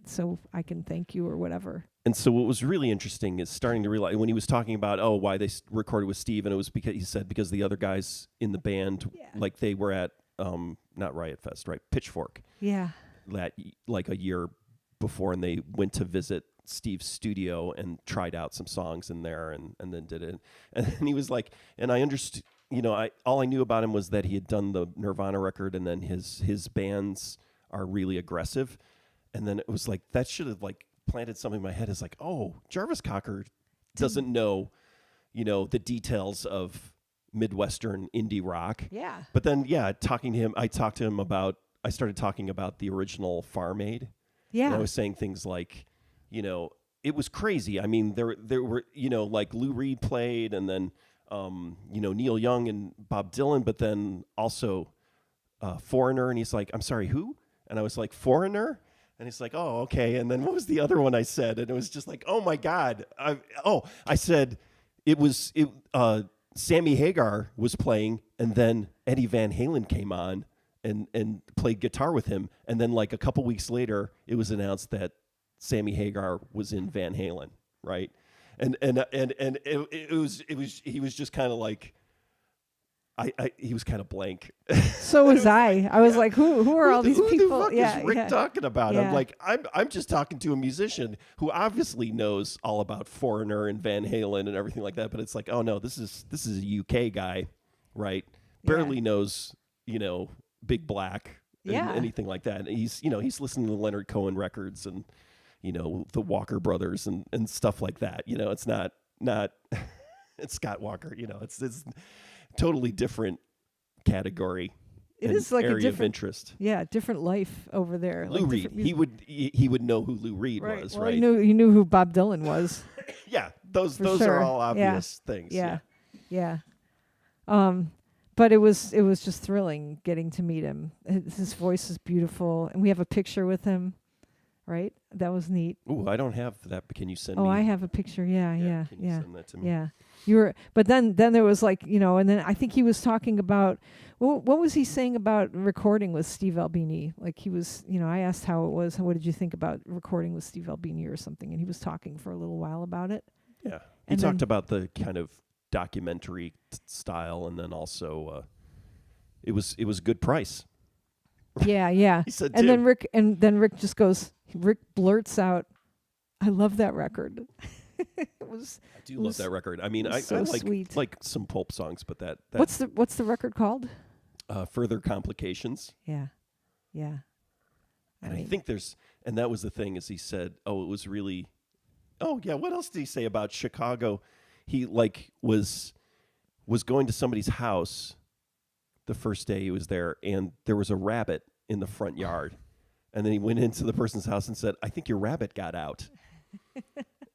so I can thank you or whatever. And so what was really interesting is starting to realize when he was talking about, why they recorded with Steve, and it was because the other guys in the band, like they were at, not Riot Fest, right? Pitchfork. Yeah. That like a year before, and they went to visit Steve's studio and tried out some songs in there, and then did it. And he was like, and I understood, all I knew about him was that he had done the Nirvana record, and then his bands are really aggressive. And then it was like, that should have like planted something in my head. Is like, oh, Jarvis Cocker doesn't know, the details of Midwestern indie rock. Yeah. But then, talking to him, I started talking about the original Farm Aid. Yeah. And I was saying things like, it was crazy. I mean, there were, like Lou Reed played, and then, Neil Young and Bob Dylan, but then also Foreigner. And he's like, I'm sorry, who? And I was like, Foreigner? And he's like, oh, okay. And then what was the other one I said? And it was just like, oh my God. I said Sammy Hagar was playing, and then Eddie Van Halen came on and played guitar with him. And then like a couple weeks later, it was announced that Sammy Hagar was in Van Halen, right? And it was he was just kind of like, he was kind of blank. So was I. I was like, who are all these people? Who the fuck is Rick talking about? I'm like, I'm just talking to a musician who obviously knows all about Foreigner and Van Halen and everything like that. But it's like, oh no, this is a UK guy, right? Barely knows, Big Black and anything like that. And he's listening to Leonard Cohen records and, the Walker Brothers and stuff like that. It's not it's Scott Walker. It's totally different category. It is like area of interest. Yeah, different life over there. Lou Reed. He would know who Lou Reed was, well, right? He knew who Bob Dylan was. Yeah, those sure. are all obvious things. Yeah. But it was just thrilling getting to meet him. His voice is beautiful, and we have a picture with him. Right? That was neat. Ooh, I don't have that, but can you send me? Oh, I have a picture. Yeah. Can you send that to me? Yeah. But then there was like, and then I think he was talking about, what was he saying about recording with Steve Albini? Like he was, I asked how it was, what did you think about recording with Steve Albini or something? And he was talking for a little while about it. Yeah. He talked about the kind of documentary style, and then also it was a good price. Yeah. He said, and then Rick just goes, Rick blurts out, I love that record. I love that record. I mean, I like some Pulp songs, but that what's the record called? Further Complications. Yeah. And I think and that was the thing, is he said, it was really, what else did he say about Chicago? He was going to somebody's house the first day he was there, and there was a rabbit in the front yard. And then he went into the person's house and said, I think your rabbit got out.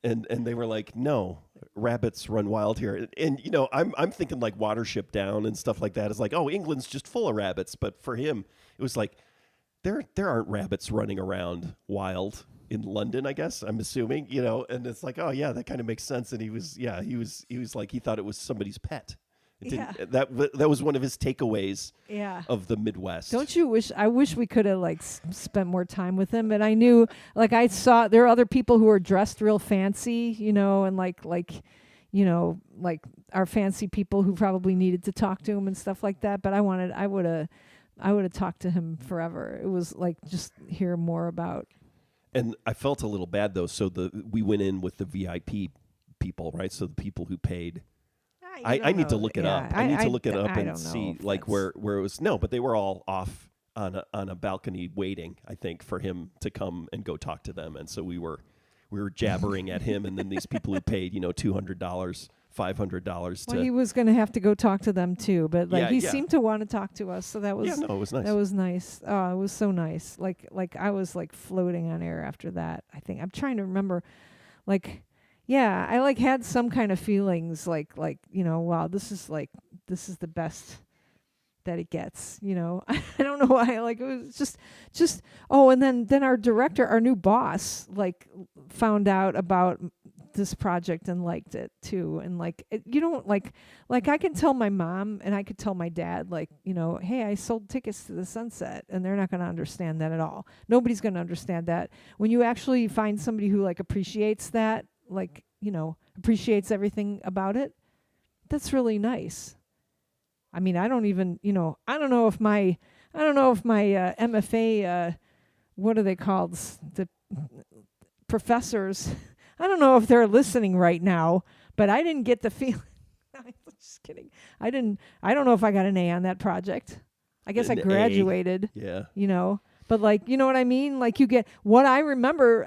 And they were like, no, rabbits run wild here. And you know, I'm thinking like Watership Down and stuff like that. It's like, oh, England's just full of rabbits. But for him, it was like, there aren't rabbits running around wild in London, I guess, I'm assuming, you know. And it's like, oh yeah, that kind of makes sense. And he was like, he thought it was somebody's pet. That was one of his takeaways of the Midwest. Don't you wish? I wish we could have like spent more time with him. And I knew, like, I saw there are other people who are dressed real fancy, you know, and like you know, like our fancy people who probably needed to talk to him and stuff like that. But I would have talked to him forever. It was like just hear more about. And I felt a little bad though. So we went in with the VIP people, right? So the people who paid. I need to look it up. I need to look it up and see like where it was. No, but they were all off on a balcony waiting, I think, for him to come and go talk to them. And so we were jabbering at him, and then these people who paid, you know, $200, $500 Well, he was going to have to go talk to them too, but like he seemed to want to talk to us, so that was it was nice. That was nice. Oh, it was so nice. Like I was like floating on air after that. I think I'm trying to remember, like. Yeah, I like had some kind of feelings like you know, wow, this is the best that it gets, you know. I don't know why, like it was just oh, and then our director, our new boss, like found out about this project and liked it too, and like you don't like I can tell my mom and I could tell my dad, like, you know, hey, I sold tickets to the Sunset, and they're not going to understand that at all. Nobody's going to understand that. When you actually find somebody who like appreciates that, like, you know, appreciates everything about it, that's really nice. I mean, I don't know if my MFA, what are they called, the professors, I don't know if they're listening right now, but I didn't get the feeling. I'm just kidding. I don't know if I got an A on that project. I guess I graduated. Yeah. You know, but like, you know what I mean? Like you get what I remember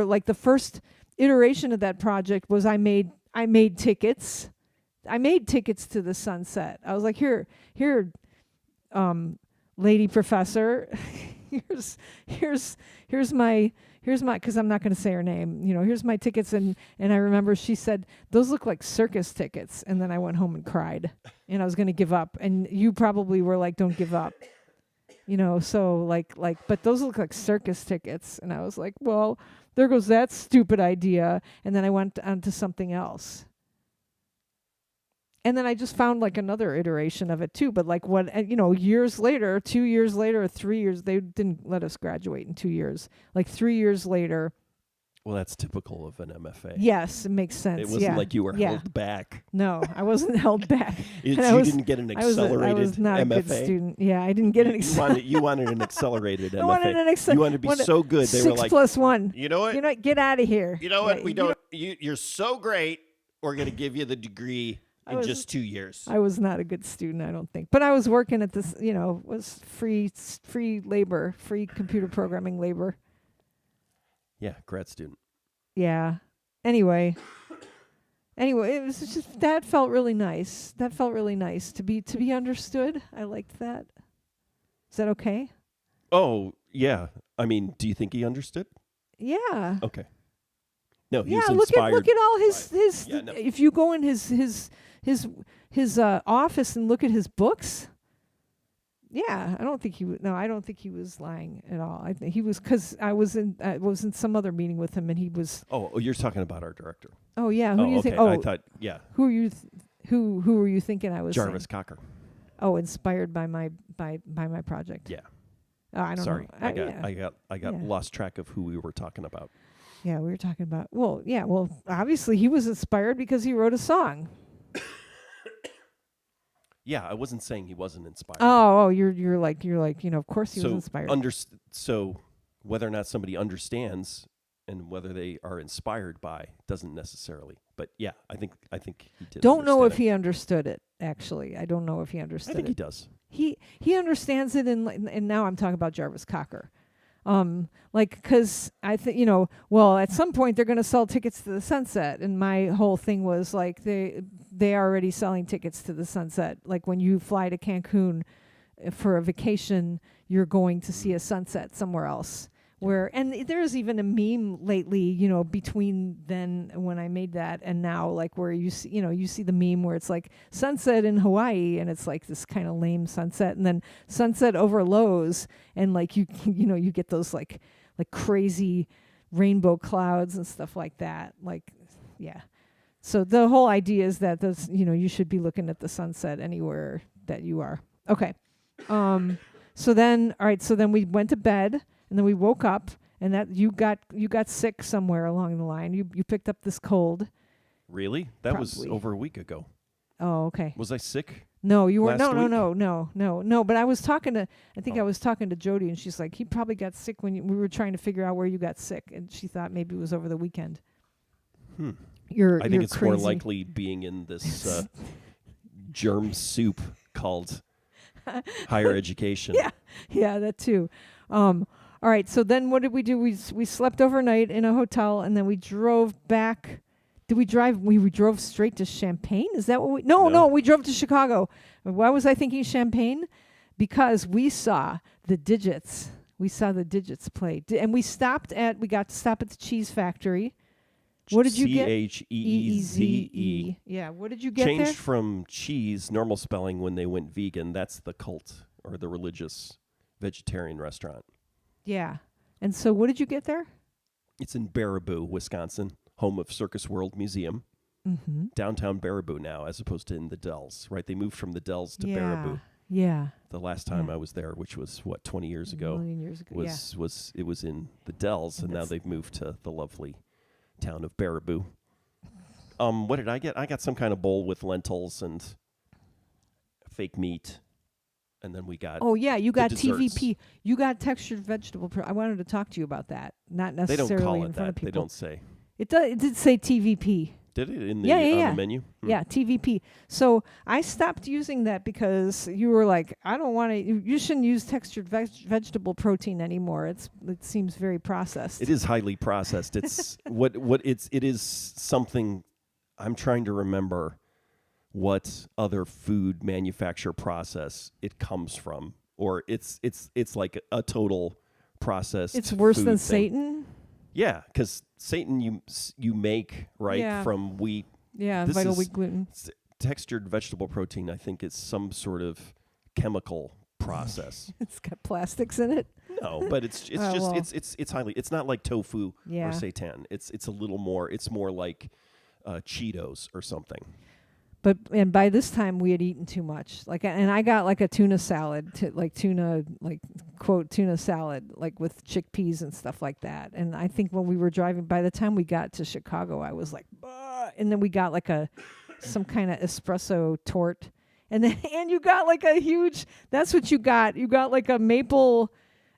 like the first iteration of that project was I made tickets. I made tickets to the Sunset. I was like, here, lady professor, here's my, because I'm not going to say her name, you know, here's my tickets. And I remember she said, those look like circus tickets. And then I went home and cried, and I was going to give up. And you probably were like, don't give up. You know, so like, but those look like circus tickets. And I was like, well, there goes that stupid idea. And then I went on to something else. And then I just found like another iteration of it too. But like what, you know, years later, 2 years later, or 3 years, they didn't let us graduate in 2 years. Like 3 years later. Well, that's typical of an MFA. Yes, it makes sense. It wasn't like you were held back. No, I wasn't held back. You didn't get an accelerated I was not MFA. A good student. Yeah, I didn't get an accelerated. You wanted an accelerated MFA. I wanted an you wanted to be so good. They were like 6+1. You know what? You know, get out of here. You know what? We don't. You're so great. We're going to give you the degree in just 2 years. I was not a good student, I don't think. But I was working at this, you know, was free labor, free computer programming labor. Yeah, grad student. Yeah. Anyway, it was just, that felt really nice. That felt really nice to be understood. I liked that. Is that okay? Oh, yeah. I mean, do you think he understood? Yeah. Okay. No, he was look inspired. Look at all his Yeah, no. If you go in his office and look at his books. Yeah, I don't think he was lying at all. I think he was, because I was in some other meeting with him, and he was. Oh, you're talking about our director. Oh yeah, who do you think? Oh, I thought, yeah. Who are you? Who were you thinking I was? Jarvis saying? Cocker. Oh, inspired by my project. Yeah. I don't Sorry, know. I got lost track of who we were talking about. Yeah, we were talking about. Well, yeah. Well, obviously he was inspired because he wrote a song. Yeah, I wasn't saying he wasn't inspired. Oh, you're like, you know, of course he was inspired. So whether or not somebody understands and whether they are inspired by doesn't necessarily. But yeah, I think he did. Don't know if he understood it. Actually, I don't know if he understood it. I think he does. He understands it, and now I'm talking about Jarvis Cocker. Like, because I think, you know, well, at some point they're going to sell tickets to the Sunset, and my whole thing was like they are already selling tickets to the Sunset. Like when you fly to Cancun for a vacation, you're going to see a sunset somewhere else. where, and there's even a meme lately, between then when I made that and now, like where you see, you see the meme where it's like sunset in Hawaii and it's like this kind of lame sunset, and then sunset over Lowe's, and like you get those like crazy rainbow clouds and stuff like that. Like, yeah. So the whole idea is that those, you should be looking at the sunset anywhere that you are. Okay. So then we went to bed, and then we woke up, and that you got sick somewhere along the line. You picked up this cold. Really? That was over a week ago. Oh, okay. Was I sick? No, you weren't. last week? No. But I was talking to Jody, and she's like, he probably got sick when we were trying to figure out where you got sick, and she thought maybe it was over the weekend. I think it's crazy. more likely being in this germ soup called higher education. Yeah, that too. All right, so then what did we do? We slept overnight in a hotel, and then we drove back. Did we drive? We drove straight to Champaign? Is that what we... No, we drove to Chicago. Why was I thinking Champaign? Because we saw the Didjits. We saw the Didjits play. And we got to stop at the Cheese Factory. What did you get? Cheeze. Yeah, what did you get Changed there? from cheese, normal spelling, when they went vegan. That's the cult, or the religious vegetarian restaurant. Yeah. And so what did you get there? It's in Baraboo, Wisconsin, home of Circus World Museum. Mm-hmm. Downtown Baraboo now, as opposed to in the Dells, right? They moved from the Dells to Baraboo. Yeah. The last time I was there, which was 20 years ago, a million years ago. it was in the Dells, and now they've moved to the lovely town of Baraboo. What did I get? I got some kind of bowl with lentils and fake meat, and then we got... Oh, yeah, you got desserts. TVP. You got textured vegetable... I wanted to talk to you about that. Not They necessarily don't call in it front that. of people. They don't say. It did say TVP. Did it on the menu? Yeah, TVP. So I stopped using that because you were like, I don't want to... You shouldn't use textured vegetable protein anymore. It seems very processed. It is highly processed. It's it is something... I'm trying to remember what other food manufacturer process it comes from, or it's like a total processed. It's worse food than thing. Satan. Yeah, because Satan you make from wheat. Yeah, This vital is wheat gluten. Textured vegetable protein. I think it's some sort of chemical process. It's got plastics in it. No, but it's highly. It's not like tofu or seitan. It's a little more. It's more like Cheetos or something. And by this time we had eaten too much. And I got like a tuna salad, quote tuna salad, like with chickpeas and stuff like that. And I think when we were driving, by the time we got to Chicago, I was like, bah! And then we got like some kind of espresso torte, and you got like a huge. That's what you got. You got like a maple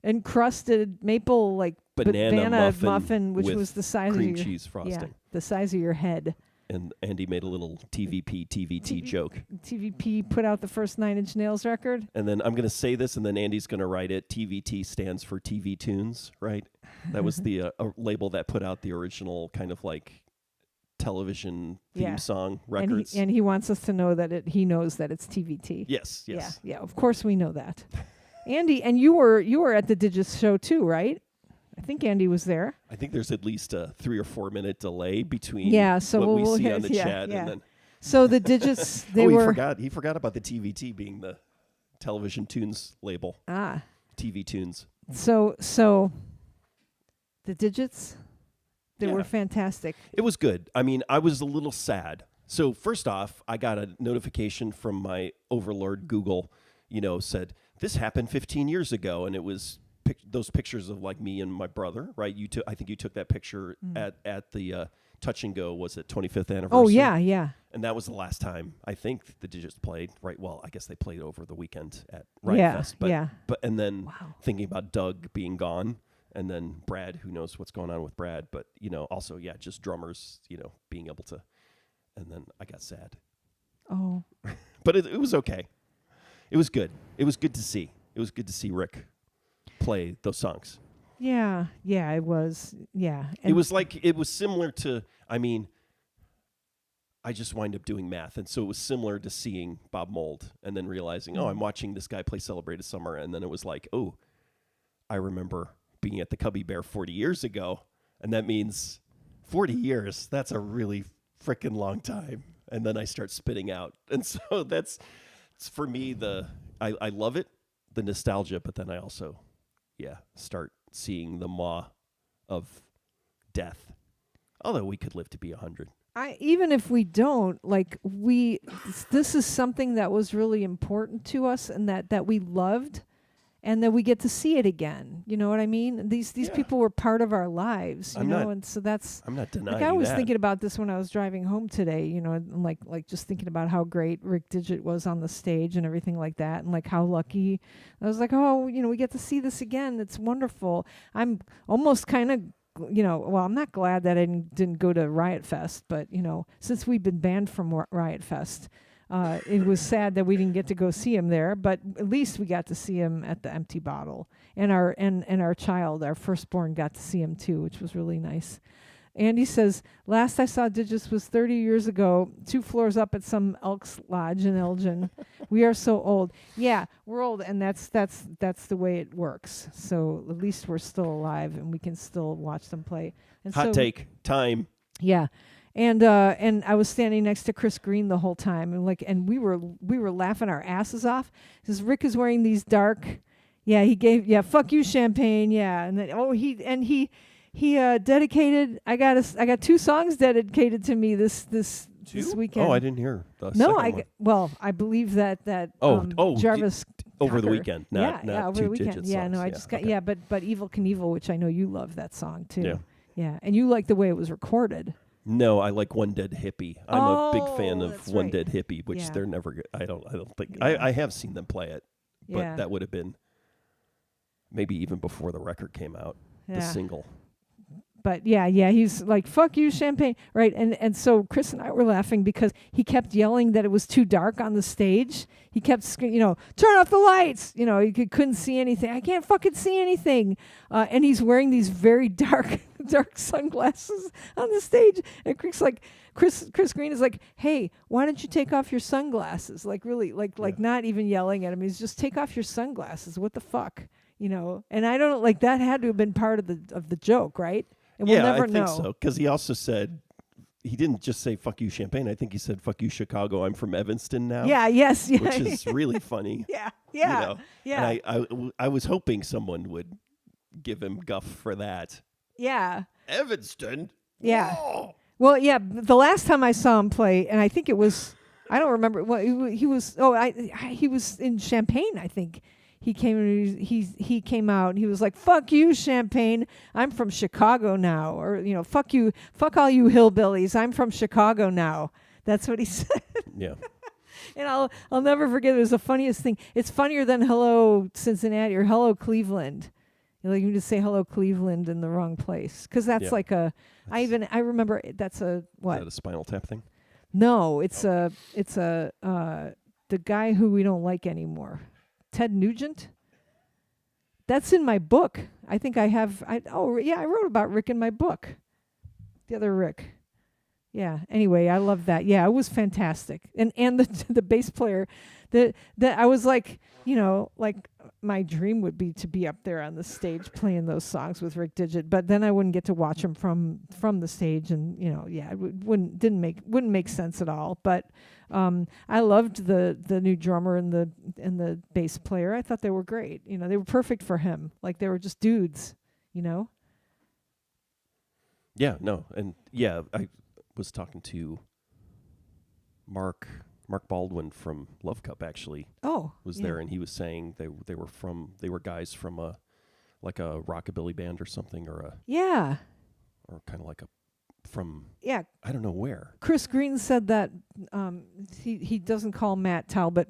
encrusted banana muffin, which was the size cream of your cheese frosting. Yeah, the size of your head. And Andy made a little TVT joke. TVP put out the first 9 Inch Nails record. And then I'm going to say this, and then Andy's going to write it. TVT stands for TV Tunes, right? That was the label that put out the original kind of like television theme song records. And he wants us to know that he knows that it's TVT. Yes. Yeah, of course we know that. Andy, and you were at the Didjits show too, right? I think Andy was there. I think there's at least a 3 or 4 minute delay between what we see on the chat and then. So the Didjits, he forgot about the TVT being the television tunes label. TV Tunes. So the Didjits, they were fantastic. It was good. I mean, I was a little sad. So first off, I got a notification from my overlord Google, said this happened 15 years ago, and it was those pictures of like me and my brother, right? I think you took that picture at the Touch and Go. Was it 25th anniversary? Oh yeah. And that was the last time I think the Didjits played, right? Well, I guess they played over the weekend at Riot Fest. But and then thinking about Doug being gone, and then Brad, who knows what's going on with Brad, but also just drummers, being able to, and then I got sad. Oh. But it was okay. It was good. It was good to see. It was good to see Rick play those songs. Yeah, it was. Yeah. And it was similar to, I just wind up doing math, and so it was similar to seeing Bob Mould and then realizing, I'm watching this guy play Celebrated Summer, and then it was like, I remember being at the Cubby Bear 40 years ago. And that means 40 years. That's a really freaking long time. And then I start spitting out. And so it's for me, I love it, the nostalgia, but then I also, start seeing the maw of death. Although we could live to be 100. Even if we don't, like this is something that was really important to us and that we loved, and that we get to see it again. You know what I mean? These people were part of our lives, you know, and so that's. I'm not denying like I was that. thinking about this when I was driving home today, you know, and like just thinking about how great Rick Didjit was on the stage and everything like that, and like how lucky I was. Like, oh, you know, we get to see this again. It's wonderful. I'm almost kind of. You know, well, I'm not glad that I didn't go to Riot Fest, but, you know, since we've been banned from Riot Fest, it was sad that we didn't get to go see him there, but at least we got to see him at the Empty Bottle. And our child, our firstborn, got to see him too, which was really nice. Andy says, last I saw Didjits was 30 years ago, 2 floors up at some Elks Lodge in Elgin. We are so old. Yeah, we're old, and that's the way it works. So at least we're still alive, and we can still watch them play. And Hot take. Time. Yeah. And I was standing next to Chris Green the whole time, and we were laughing our asses off because Rick is wearing these dark, fuck you champagne, and then he dedicated. I got 2 songs dedicated to me this weekend. Oh, I didn't hear. I believe that Jarvis over Tucker. the weekend, not over the weekend. Didjits Yeah, songs. no, I just got but Evil Knievel, which I know you love that song too. Yeah, and you like the way it was recorded. No, I like One Dead Hippie. I'm a big fan of One right. Dead Hippie, which they're never good. I don't think I have seen them play it, but that would have been maybe even before the record came out, the single. But he's like, fuck you, champagne. Right. And so Chris and I were laughing because he kept yelling that it was too dark on the stage. He kept screaming, turn off the lights. He couldn't see anything. I can't fucking see anything. And he's wearing these very dark sunglasses on the stage. And Chris Green is like, hey, why don't you take off your sunglasses? Like really, not even yelling at him. He's just take off your sunglasses. What the fuck? And I don't like that had to have been part of the joke, right? And we'll never know. I think so. Because he also said, he didn't just say, fuck you, Champagne. I think he said, fuck you, Chicago. I'm from Evanston now. Yeah, yes. Yeah. Which is really funny. Yeah. And I was hoping someone would give him guff for that. Yeah. Evanston? Yeah. Oh. Well, yeah, the last time I saw him play, and I think it was, I don't remember, well, he was in Champaign, I think. He came out and he was like, fuck you, Champagne. I'm from Chicago now. Or, fuck you, fuck all you hillbillies. I'm from Chicago now. That's what he said. Yeah. And I'll never forget. It was the funniest thing. It's funnier than hello Cincinnati or hello Cleveland. You just say hello Cleveland in the wrong place. Because that's like I remember that's a, what? Is that a Spinal Tap thing? No, it's the guy who we don't like anymore. Ted Nugent. That's in my book. I think I have. I wrote about Rick in my book. The other Rick. Yeah. Anyway, I love that. Yeah, it was fantastic. And the bass player, that I was like, my dream would be to be up there on the stage playing those songs with Rick Didjit, but then I wouldn't get to watch him from the stage, and it wouldn't make sense at all. But I loved the new drummer and the bass player. I thought they were great. They were perfect for him. Like they were just dudes. Yeah. No. And I was talking to Mark Baldwin from Love Cup actually. Was there, and he was saying they were guys from a rockabilly band or something, or kind of like I don't know where. Chris Green said that he doesn't call Matt Talbot.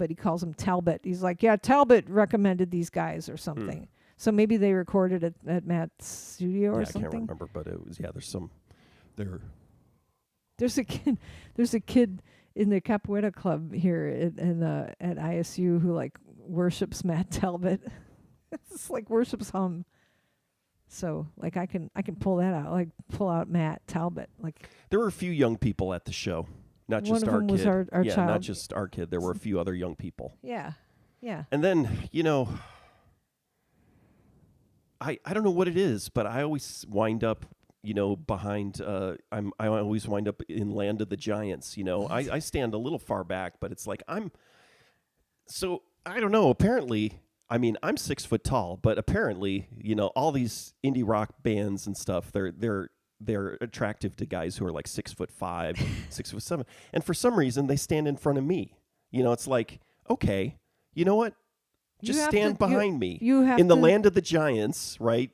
He calls him Talbot. He's like, Talbot recommended these guys or something. So maybe they recorded at Matt's studio or something. I can't remember, but it was There's a kid in the Capoeira club here at ISU who worships Matt Talbot. It's like worships him. So I can pull that out, pull out Matt Talbot. There were a few young people at the show, not just our kid. Was our child. Not just our kid. There were a few other young people. Yeah. And then I don't know what it is, but I always wind up, behind. I always wind up in Land of the Giants. I stand a little far back, but it's like So I don't know. Apparently, I mean, I'm 6 foot tall, but apparently, all these indie rock bands and stuff, they're attractive to guys who are like 6'5", 6'7", and for some reason they stand in front of me. It's like, okay, you know what? Just stand behind me. You have in the Land of the Giants, right?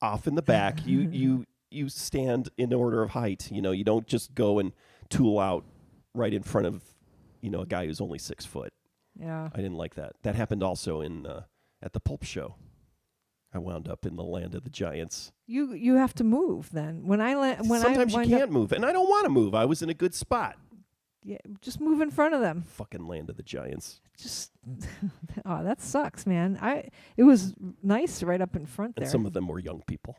Off in the back, you stand in order of height. You don't just go and tool out right in front of a guy who's only 6 foot. Yeah, I didn't like that. That happened also at the Pulp show. I wound up in the Land of the Giants. You have to move then. Sometimes you can't move, and I don't want to move. I was in a good spot. Yeah, just move in front of them. Fucking Land of the Giants. Just oh, that sucks, man. It was nice right up in front there. And some of them were young people.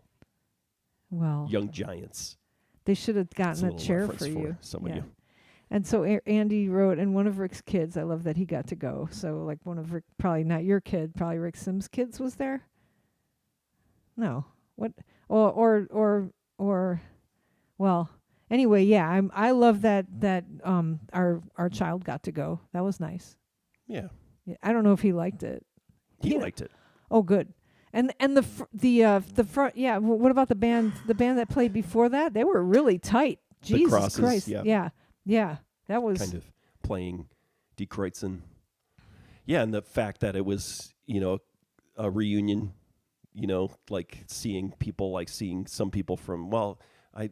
Well, young giants. They should have That's gotten a chair for you. Some of you. And so Andy wrote, and one of Rick's kids, I love that he got to go. So like one of Rick, probably not your kid, probably Rick Sims' kids was there. No, what? Or well. Anyway, yeah, I love that our child got to go. That was nice. Yeah. I don't know if he liked it. He liked it. Oh, good. And the front. Yeah. What about the band? The band that played before that, they were really tight. Jesus Crosses, Christ. yeah. Yeah. That was kind of playing Die Kreuzen. Yeah, and the fact that it was a reunion. Like seeing some people from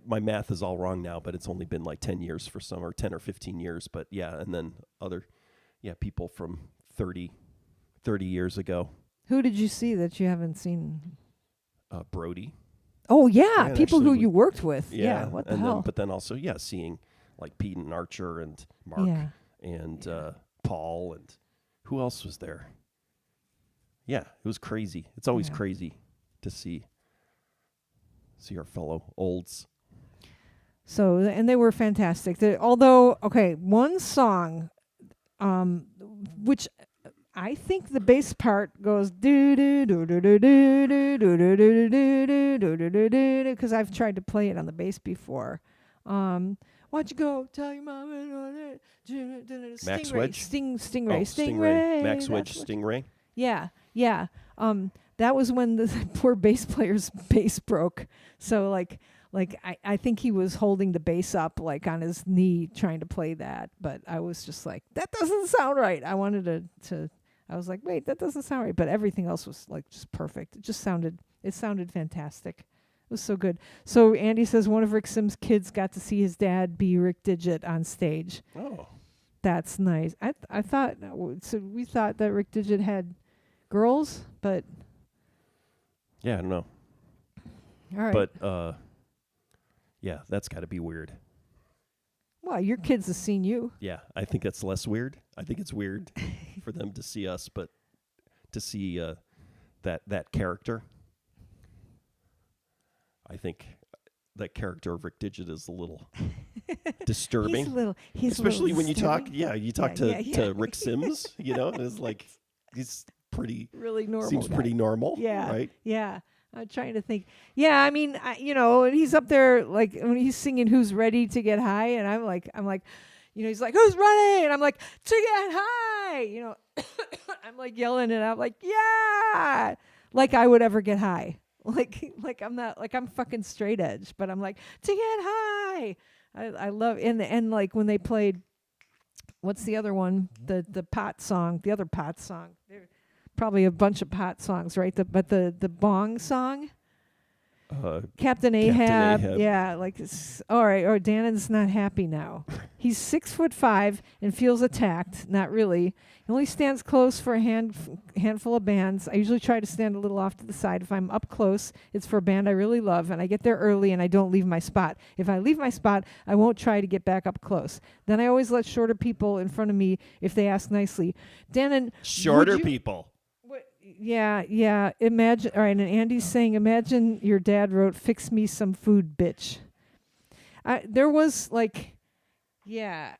my math is all wrong now, but it's only been like 10 years for some, or 10 or 15 years. But yeah, and then people from 30 years ago. Who did you see that you haven't seen? Brody. Oh, yeah. Yeah, People who you worked with. Yeah. What the hell? But then also, seeing like Pete and Archer and Mark and Paul, and who else was there? Yeah, it was crazy. It's always crazy to see our fellow olds. So, and they were fantastic. Although, okay, one song, which I think the bass part goes do do do do do do do do do do do do do do, because I've tried to play it on the bass before. Why don't you go tell your mama? Max Wedge? Stingray. Max Wedge, Stingray. Yeah. That was when the poor bass player's bass broke. So like I think he was holding the bass up like on his knee trying to play that, but I was just like, that doesn't sound right. I wanted to I was like, wait, that doesn't sound right, but everything else was like just perfect. It sounded fantastic. It was so good. So Andy says one of Rick Sims' kids got to see his dad be Rick Didjit on stage. Oh. That's nice. I thought so we thought that Rick Didjit had girls, but yeah, I don't know. All right. But that's got to be weird. Well, your kids have seen you. Yeah, I think that's less weird. I think it's weird for them to see us, but to see that character, I think that character of Rick Didjit is a little disturbing. He's especially a little when you talk. disturbing. Yeah, you talk to Rick Sims. And it's like he's pretty really normal. Seems guy. pretty normal. Yeah, right. Yeah. I'm trying to think. Yeah, I mean, and he's up there like when he's singing "Who's Ready to Get High," and I'm like, he's like, "Who's ready?" And I'm like, "To get high," I'm like yelling, and I'm like, "Yeah," like I would ever get high. Like I'm not like I'm fucking straight edge, but I'm like to get high. I love and like when they played, what's the other one? The pot song, the other pot song. Probably a bunch of pot songs, right? But the bong song, Captain Ahab. Yeah, like all right. Or Dannon's not happy now. He's 6'5" and feels attacked. Not really. He only stands close for a handful of bands. I usually try to stand a little off to the side. If I'm up close, it's for a band I really love, and I get there early and I don't leave my spot. If I leave my spot, I won't try to get back up close. Then I always let shorter people in front of me if they ask nicely. Dannon, shorter people. Yeah. Imagine. All right, and Andy's saying, imagine your dad wrote, "Fix me some food, bitch." There was like, yeah.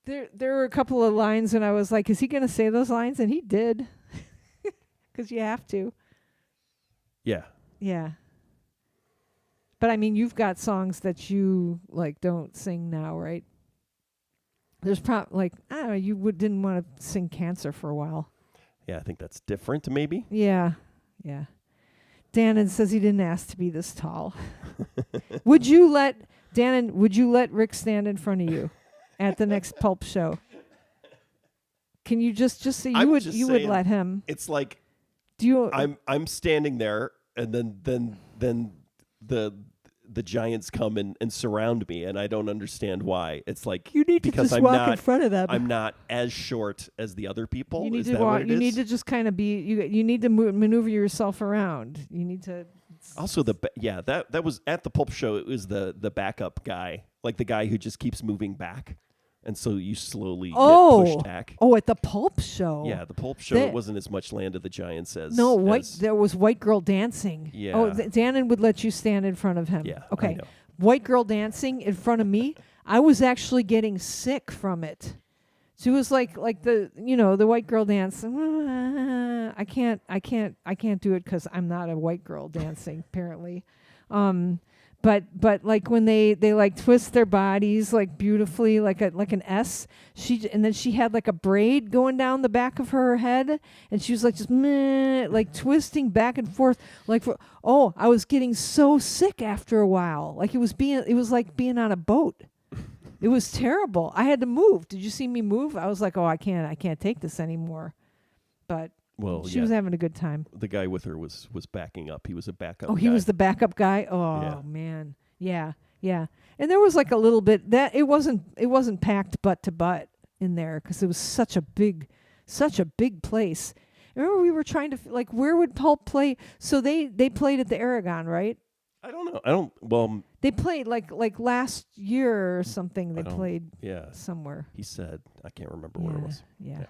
There were a couple of lines, and I was like, is he going to say those lines? And he did, because you have to. Yeah. Yeah. But I mean, you've got songs that you like don't sing now, right? There's like I don't know, didn't want to sing Cancer for a while. Yeah, I think that's different maybe. Yeah. Yeah. Dannon says he didn't ask to be this tall. Would you let Rick stand in front of you at the next Pulp show? Can you just say you would let him? It's like Do you I'm standing there and then the giants come and surround me, and I don't understand why. It's like you need to because just I'm walk not in front of them. I'm not as short as the other people. You need is to that walk. what it You is? need to just kind of be. You need to maneuver yourself around. You need to. Also, that was at the Pulp show. It was the backup guy, like the guy who just keeps moving back, and so you slowly get pushed back. Oh, at the Pulp show. Yeah, the Pulp show. It wasn't as much Land of the Giants as there was White Girl Dancing. Yeah. Oh, Dannon would let you stand in front of him. Yeah. Okay. I know. White Girl Dancing in front of me. I was actually getting sick from it. So it was like the white girl dance. I can't do it because I'm not a white girl dancing apparently. But like when they like twist their bodies like beautifully like an S. And then she had like a braid going down the back of her head, and she was like just like twisting back and forth like I was getting so sick after a while. Like it was like being on a boat. It was terrible. I had to move. Did you see me move? I was like, I can't take this anymore. But she was having a good time. The guy with her was backing up. He was a backup. Oh, he was the backup guy. Oh man, yeah. And there was like a little bit that it wasn't packed butt to butt in there because it was such a big place. Remember we were trying to where would Pulp play? So they played at the Aragon, right? I don't know. Well, they played like last year or something. They played somewhere. He said, I can't remember where it was. Yeah.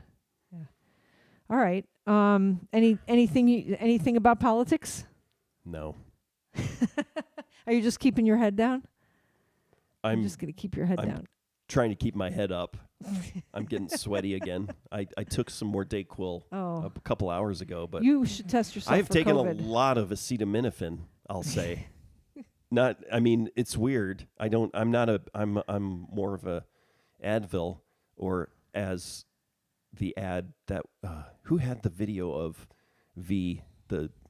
All right. Anything about politics? No. Are you just keeping your head down? I'm just going to keep your head down. Trying to keep my head up. I'm getting sweaty again. I took some more Dayquil a couple hours ago, but you should test yourself. I've for taken COVID. a lot of acetaminophen, I'll say. It's weird. I'm more of a Advil, or as the ad that who had the video of the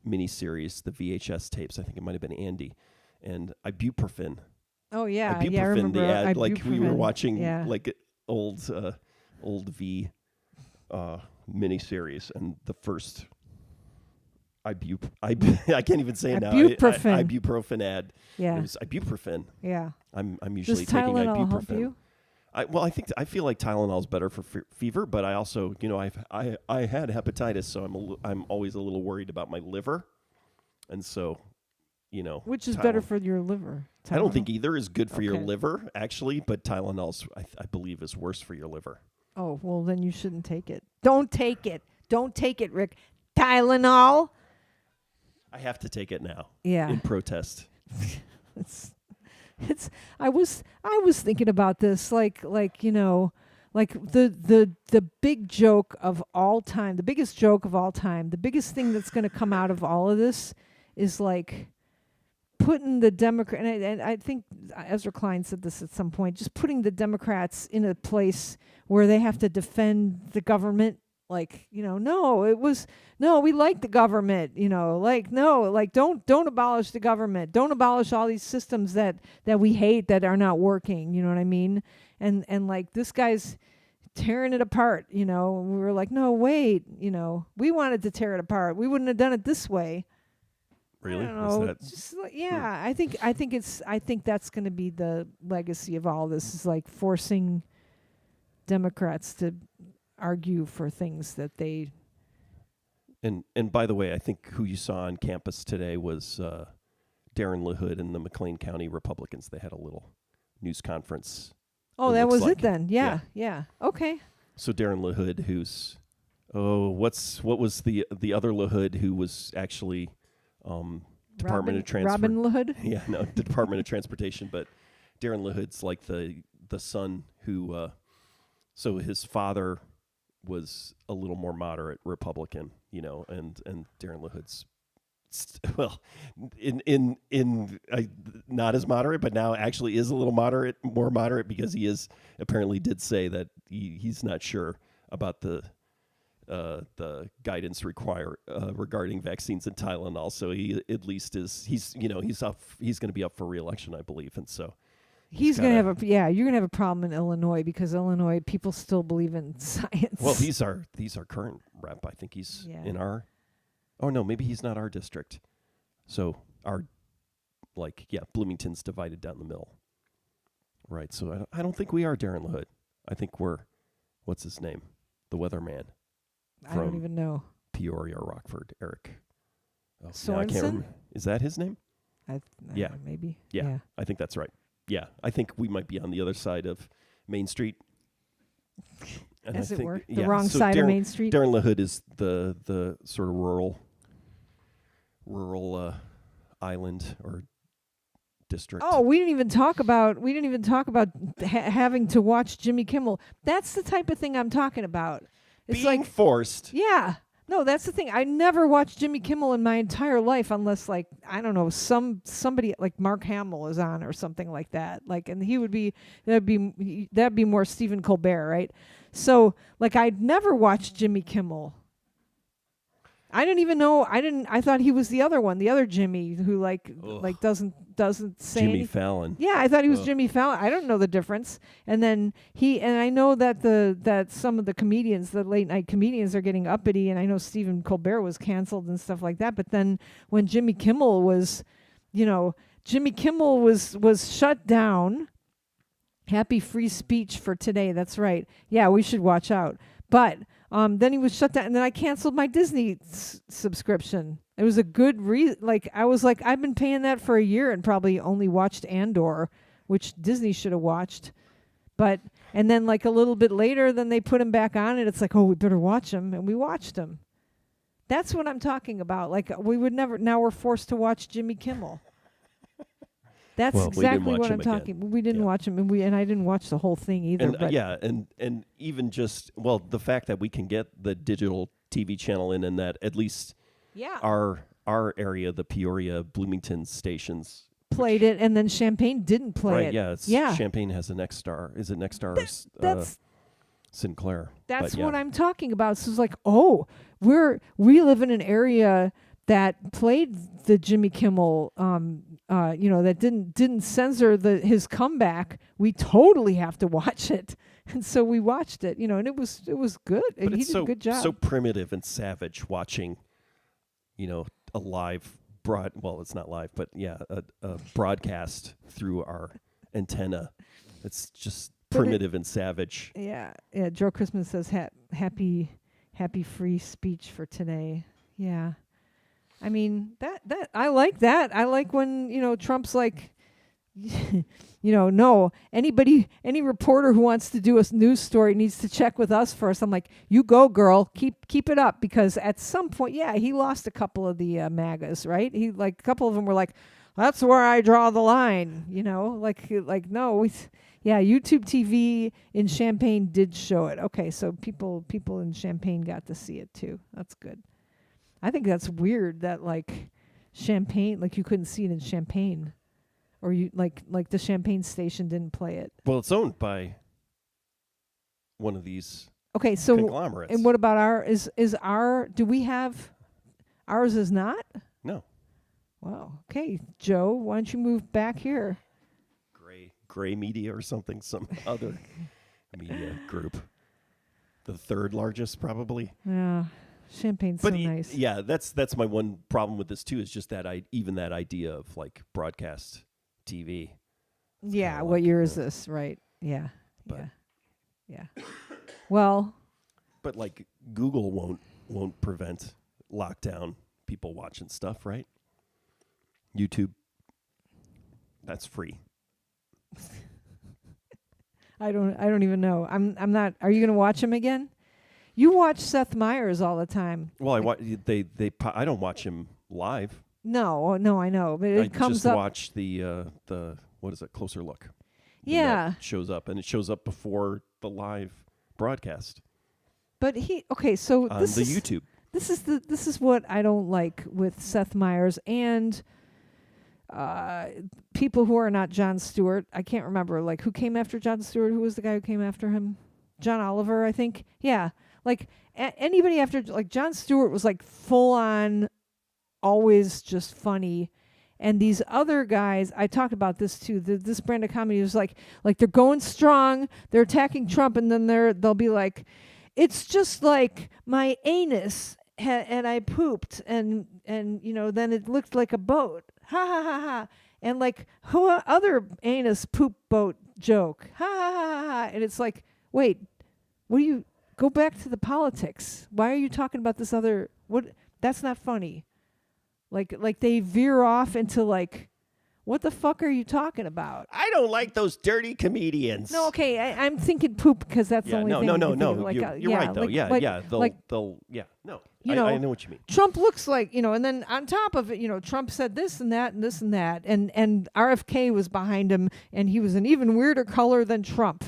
miniseries, the VHS tapes. I think it might have been Andy, and ibuprofen. Oh yeah, ibuprofen. I remember The ad, ibuprofen. like we were watching like old V miniseries, and the first I can't even say it now. Ibuprofen ad. Yeah, it was ibuprofen. Yeah, I'm usually taking Tylenol ibuprofen. Help you? I feel like Tylenol is better for fever, but I also, I had hepatitis, so I'm always a little worried about my liver, and so, which is better for your liver? Tylenol? I don't think either is good for your liver, actually, but Tylenol's I believe is worse for your liver. Oh well, then you shouldn't take it. Don't take it, Rick. Tylenol. I have to take it now. Yeah. In protest. I was thinking about this like the big joke of all time, the biggest joke of all time, the biggest thing that's going to come out of all of this is like putting the Democrat, and I think Ezra Klein said this at some point, just putting the Democrats in a place where they have to defend the government. Like, we like the government, don't abolish the government. Don't abolish all these systems that we hate that are not working. You know what I mean? And like this guy's tearing it apart, we were like, no, wait, we wanted to tear it apart. We wouldn't have done it this way. Really? I don't know. Just I think that's going to be the legacy of all this, is like forcing Democrats to argue for things that they. And by the way, I think who you saw on campus today was Darren LaHood and the McLean County Republicans. They had a little news conference. Oh, that was it then. Yeah. Okay. So Darren LaHood, who's what was the other LaHood who was actually Department of Transportation. Robin LaHood? Yeah, no, the Department of Transportation, but Darren LaHood's like the son who so his father was a little more moderate Republican, and Darren LaHood's well, in not as moderate, but now actually is a little more moderate, because he apparently did say that he's not sure about the guidance regarding vaccines in Tylenol. So he at least he's going to be up for re-election, I believe, and so he's going to have you're going to have a problem in Illinois, because Illinois people still believe in science. Well, he's our current rep. I think he's in our. Oh no, maybe he's not our district. So our Bloomington's divided down the middle. Right. So I don't think we are Darren LaHood. I think we're, what's his name? The weatherman. I don't even know. Peoria, Rockford, Eric. Oh, Sorensen? Is that his name? Yeah. Maybe. Yeah, I think that's right. Yeah, I think we might be on the other side of Main Street. And As I it think, were. The wrong side of Main Street. Darren LaHood is the sort of rural island or district. Oh, we didn't even talk about having to watch Jimmy Kimmel. That's the type of thing I'm talking about. It's being forced. Yeah. No, that's the thing. I never watched Jimmy Kimmel in my entire life unless, like, I don't know, somebody like Mark Hamill is on or something like that. Like, and that'd be more Stephen Colbert, right? So, like, I'd never watched Jimmy Kimmel. I didn't even know. I thought he was the other one, the other Jimmy, who doesn't say Jimmy anything. Fallon. Yeah, I thought he was Jimmy Fallon. I don't know the difference. And then I know that some of the comedians, the late night comedians, are getting uppity. And I know Stephen Colbert was canceled and stuff like that. But then when Jimmy Kimmel was shut down. Happy free speech for today. That's right. Yeah, we should watch out. But then he was shut down, and then I canceled my Disney subscription. It was a good reason. Like, I was like, I've been paying that for a year and probably only watched Andor, which Disney should have watched. And then like a little bit later, then they put him back on, and it's like, oh, we better watch him, and we watched him. That's what I'm talking about. Like, we would never. Now we're forced to watch Jimmy Kimmel. That's exactly what I'm talking. We didn't watch him, and I didn't watch the whole thing either. And even just the fact that we can get the digital TV channel in, and that at least our area, the Peoria, Bloomington stations played it, and then Champaign didn't play it. Yeah, Champaign has a Next Star. Is it Next Star? That's Sinclair. That's what I'm talking about. So it's like, we live in an area that played the Jimmy Kimmel, that didn't censor his comeback. We totally have to watch it, and so we watched it. And it was good. But he did a good job. So primitive and savage watching, a live it's not live, but a broadcast through our antenna. It's just primitive and savage. Yeah. Joe Christmas says happy free speech for today. Yeah. I mean, that I like that. I like when, Trump's like, no, any reporter who wants to do a news story needs to check with us first. I'm like, you go, girl, keep it up, because at some point, he lost a couple of the MAGAs, right? He a couple of them were like, that's where I draw the line, no, YouTube TV in Champaign did show it. Okay, so people in Champaign got to see it too. That's good. I think that's weird that Champaign, you couldn't see it in Champaign, or you like the Champaign station didn't play it. Well, it's owned by one of these conglomerates. And what about do we have, ours is not? No. Wow. Okay, Joe, why don't you move back here? Gray Media or something, some other media group. The third largest, probably. Yeah. Champagne's so nice. Yeah, that's my one problem with this too, is just that even that idea of broadcast TV. Yeah, what year is this? Right. Yeah. Yeah. Well, but Google won't prevent lockdown people watching stuff, right? YouTube, that's free. I don't even know. I'm not. Are you going to watch him again? You watch Seth Meyers all the time. Well, I don't watch him live. No, I know, but it comes up. I just watch the what is it? Closer Look. Yeah, that shows up, and it shows up before the live broadcast. But so on the YouTube. This is what I don't like with Seth Meyers and people who are not Jon Stewart. I can't remember like who came after Jon Stewart. Who was the guy who came after him? John Oliver, I think. Yeah, like anybody after like Jon Stewart was like full on, always just funny. And these other guys, I talked about this too. This brand of comedy was like they're going strong, they're attacking Trump, and then they'll be like, it's just like my anus and I pooped and then it looked like a boat. Ha ha ha ha. And like who other anus poop boat joke. Ha ha ha ha. And it's like, wait, what do you go back to the politics? Why are you talking about this other what that's not funny. Like they veer off into like, what the fuck are you talking about? I don't like those dirty comedians. No, okay, I'm thinking poop because that's the only thing. No. Like, you're right though. They'll no. I know what you mean. Trump looks like, and then on top of it, Trump said this and that and this and that, and RFK was behind him, and he was an even weirder color than Trump.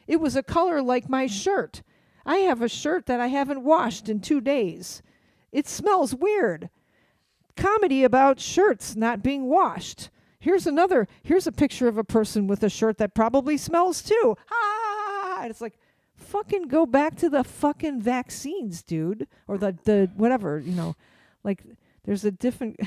It was a color like my shirt. I have a shirt that I haven't washed in 2 days. It smells weird. Comedy about shirts not being washed. Here's a picture of a person with a shirt that probably smells too. Ha! And it's like, fucking go back to the fucking vaccines, dude. Or the whatever, Like, there's a different...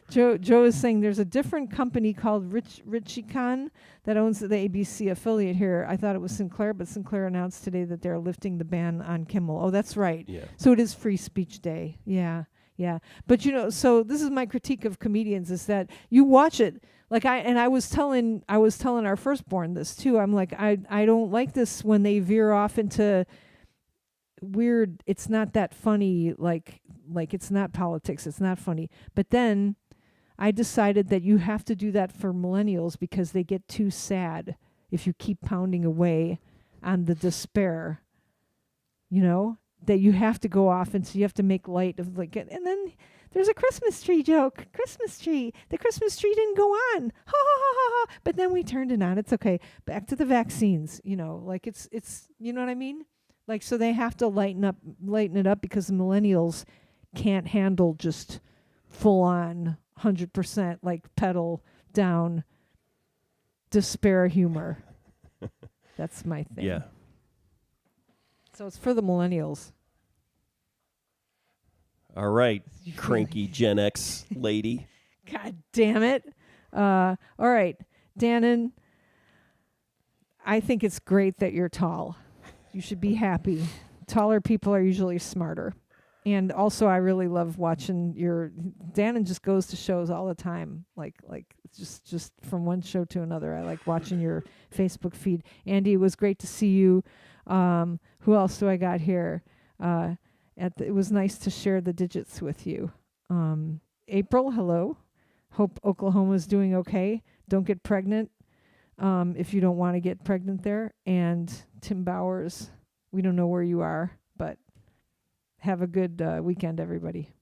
Joe is saying there's a different company called Richicon that owns the ABC affiliate here. I thought it was Sinclair, but Sinclair announced today that they're lifting the ban on Kimmel. Oh, that's right. Yeah. So it is Free Speech Day. Yeah. Yeah, but so this is my critique of comedians is that you watch it like I was telling our firstborn this too. I'm like I don't like this when they veer off into weird. It's not that funny. Like it's not politics. It's not funny. But then I decided that you have to do that for millennials because they get too sad if you keep pounding away on the despair. That you have to go off and so you have to make light of like it. And then there's a Christmas tree joke. Christmas tree. The Christmas tree didn't go on. Ha ha ha ha ha. But then we turned it on. It's okay. Back to the vaccines. Like it's you know what I mean? Like so they have to lighten it up because the millennials can't handle just full on 100% like pedal down despair humor. That's my thing. Yeah. So it's for the millennials. All right, cranky Gen X lady. God damn it. All right, Dannon, I think it's great that you're tall. You should be happy. Taller people are usually smarter. And also I really love watching Dannon just goes to shows all the time. Like just from one show to another. I like watching your Facebook feed. Andy, it was great to see you. Who else do I got here? It was nice to share the Didjits with you. April, hello. Hope Oklahoma's doing okay. Don't get pregnant if you don't want to get pregnant there. And Tim Bowers, we don't know where you are, but have a good weekend, everybody.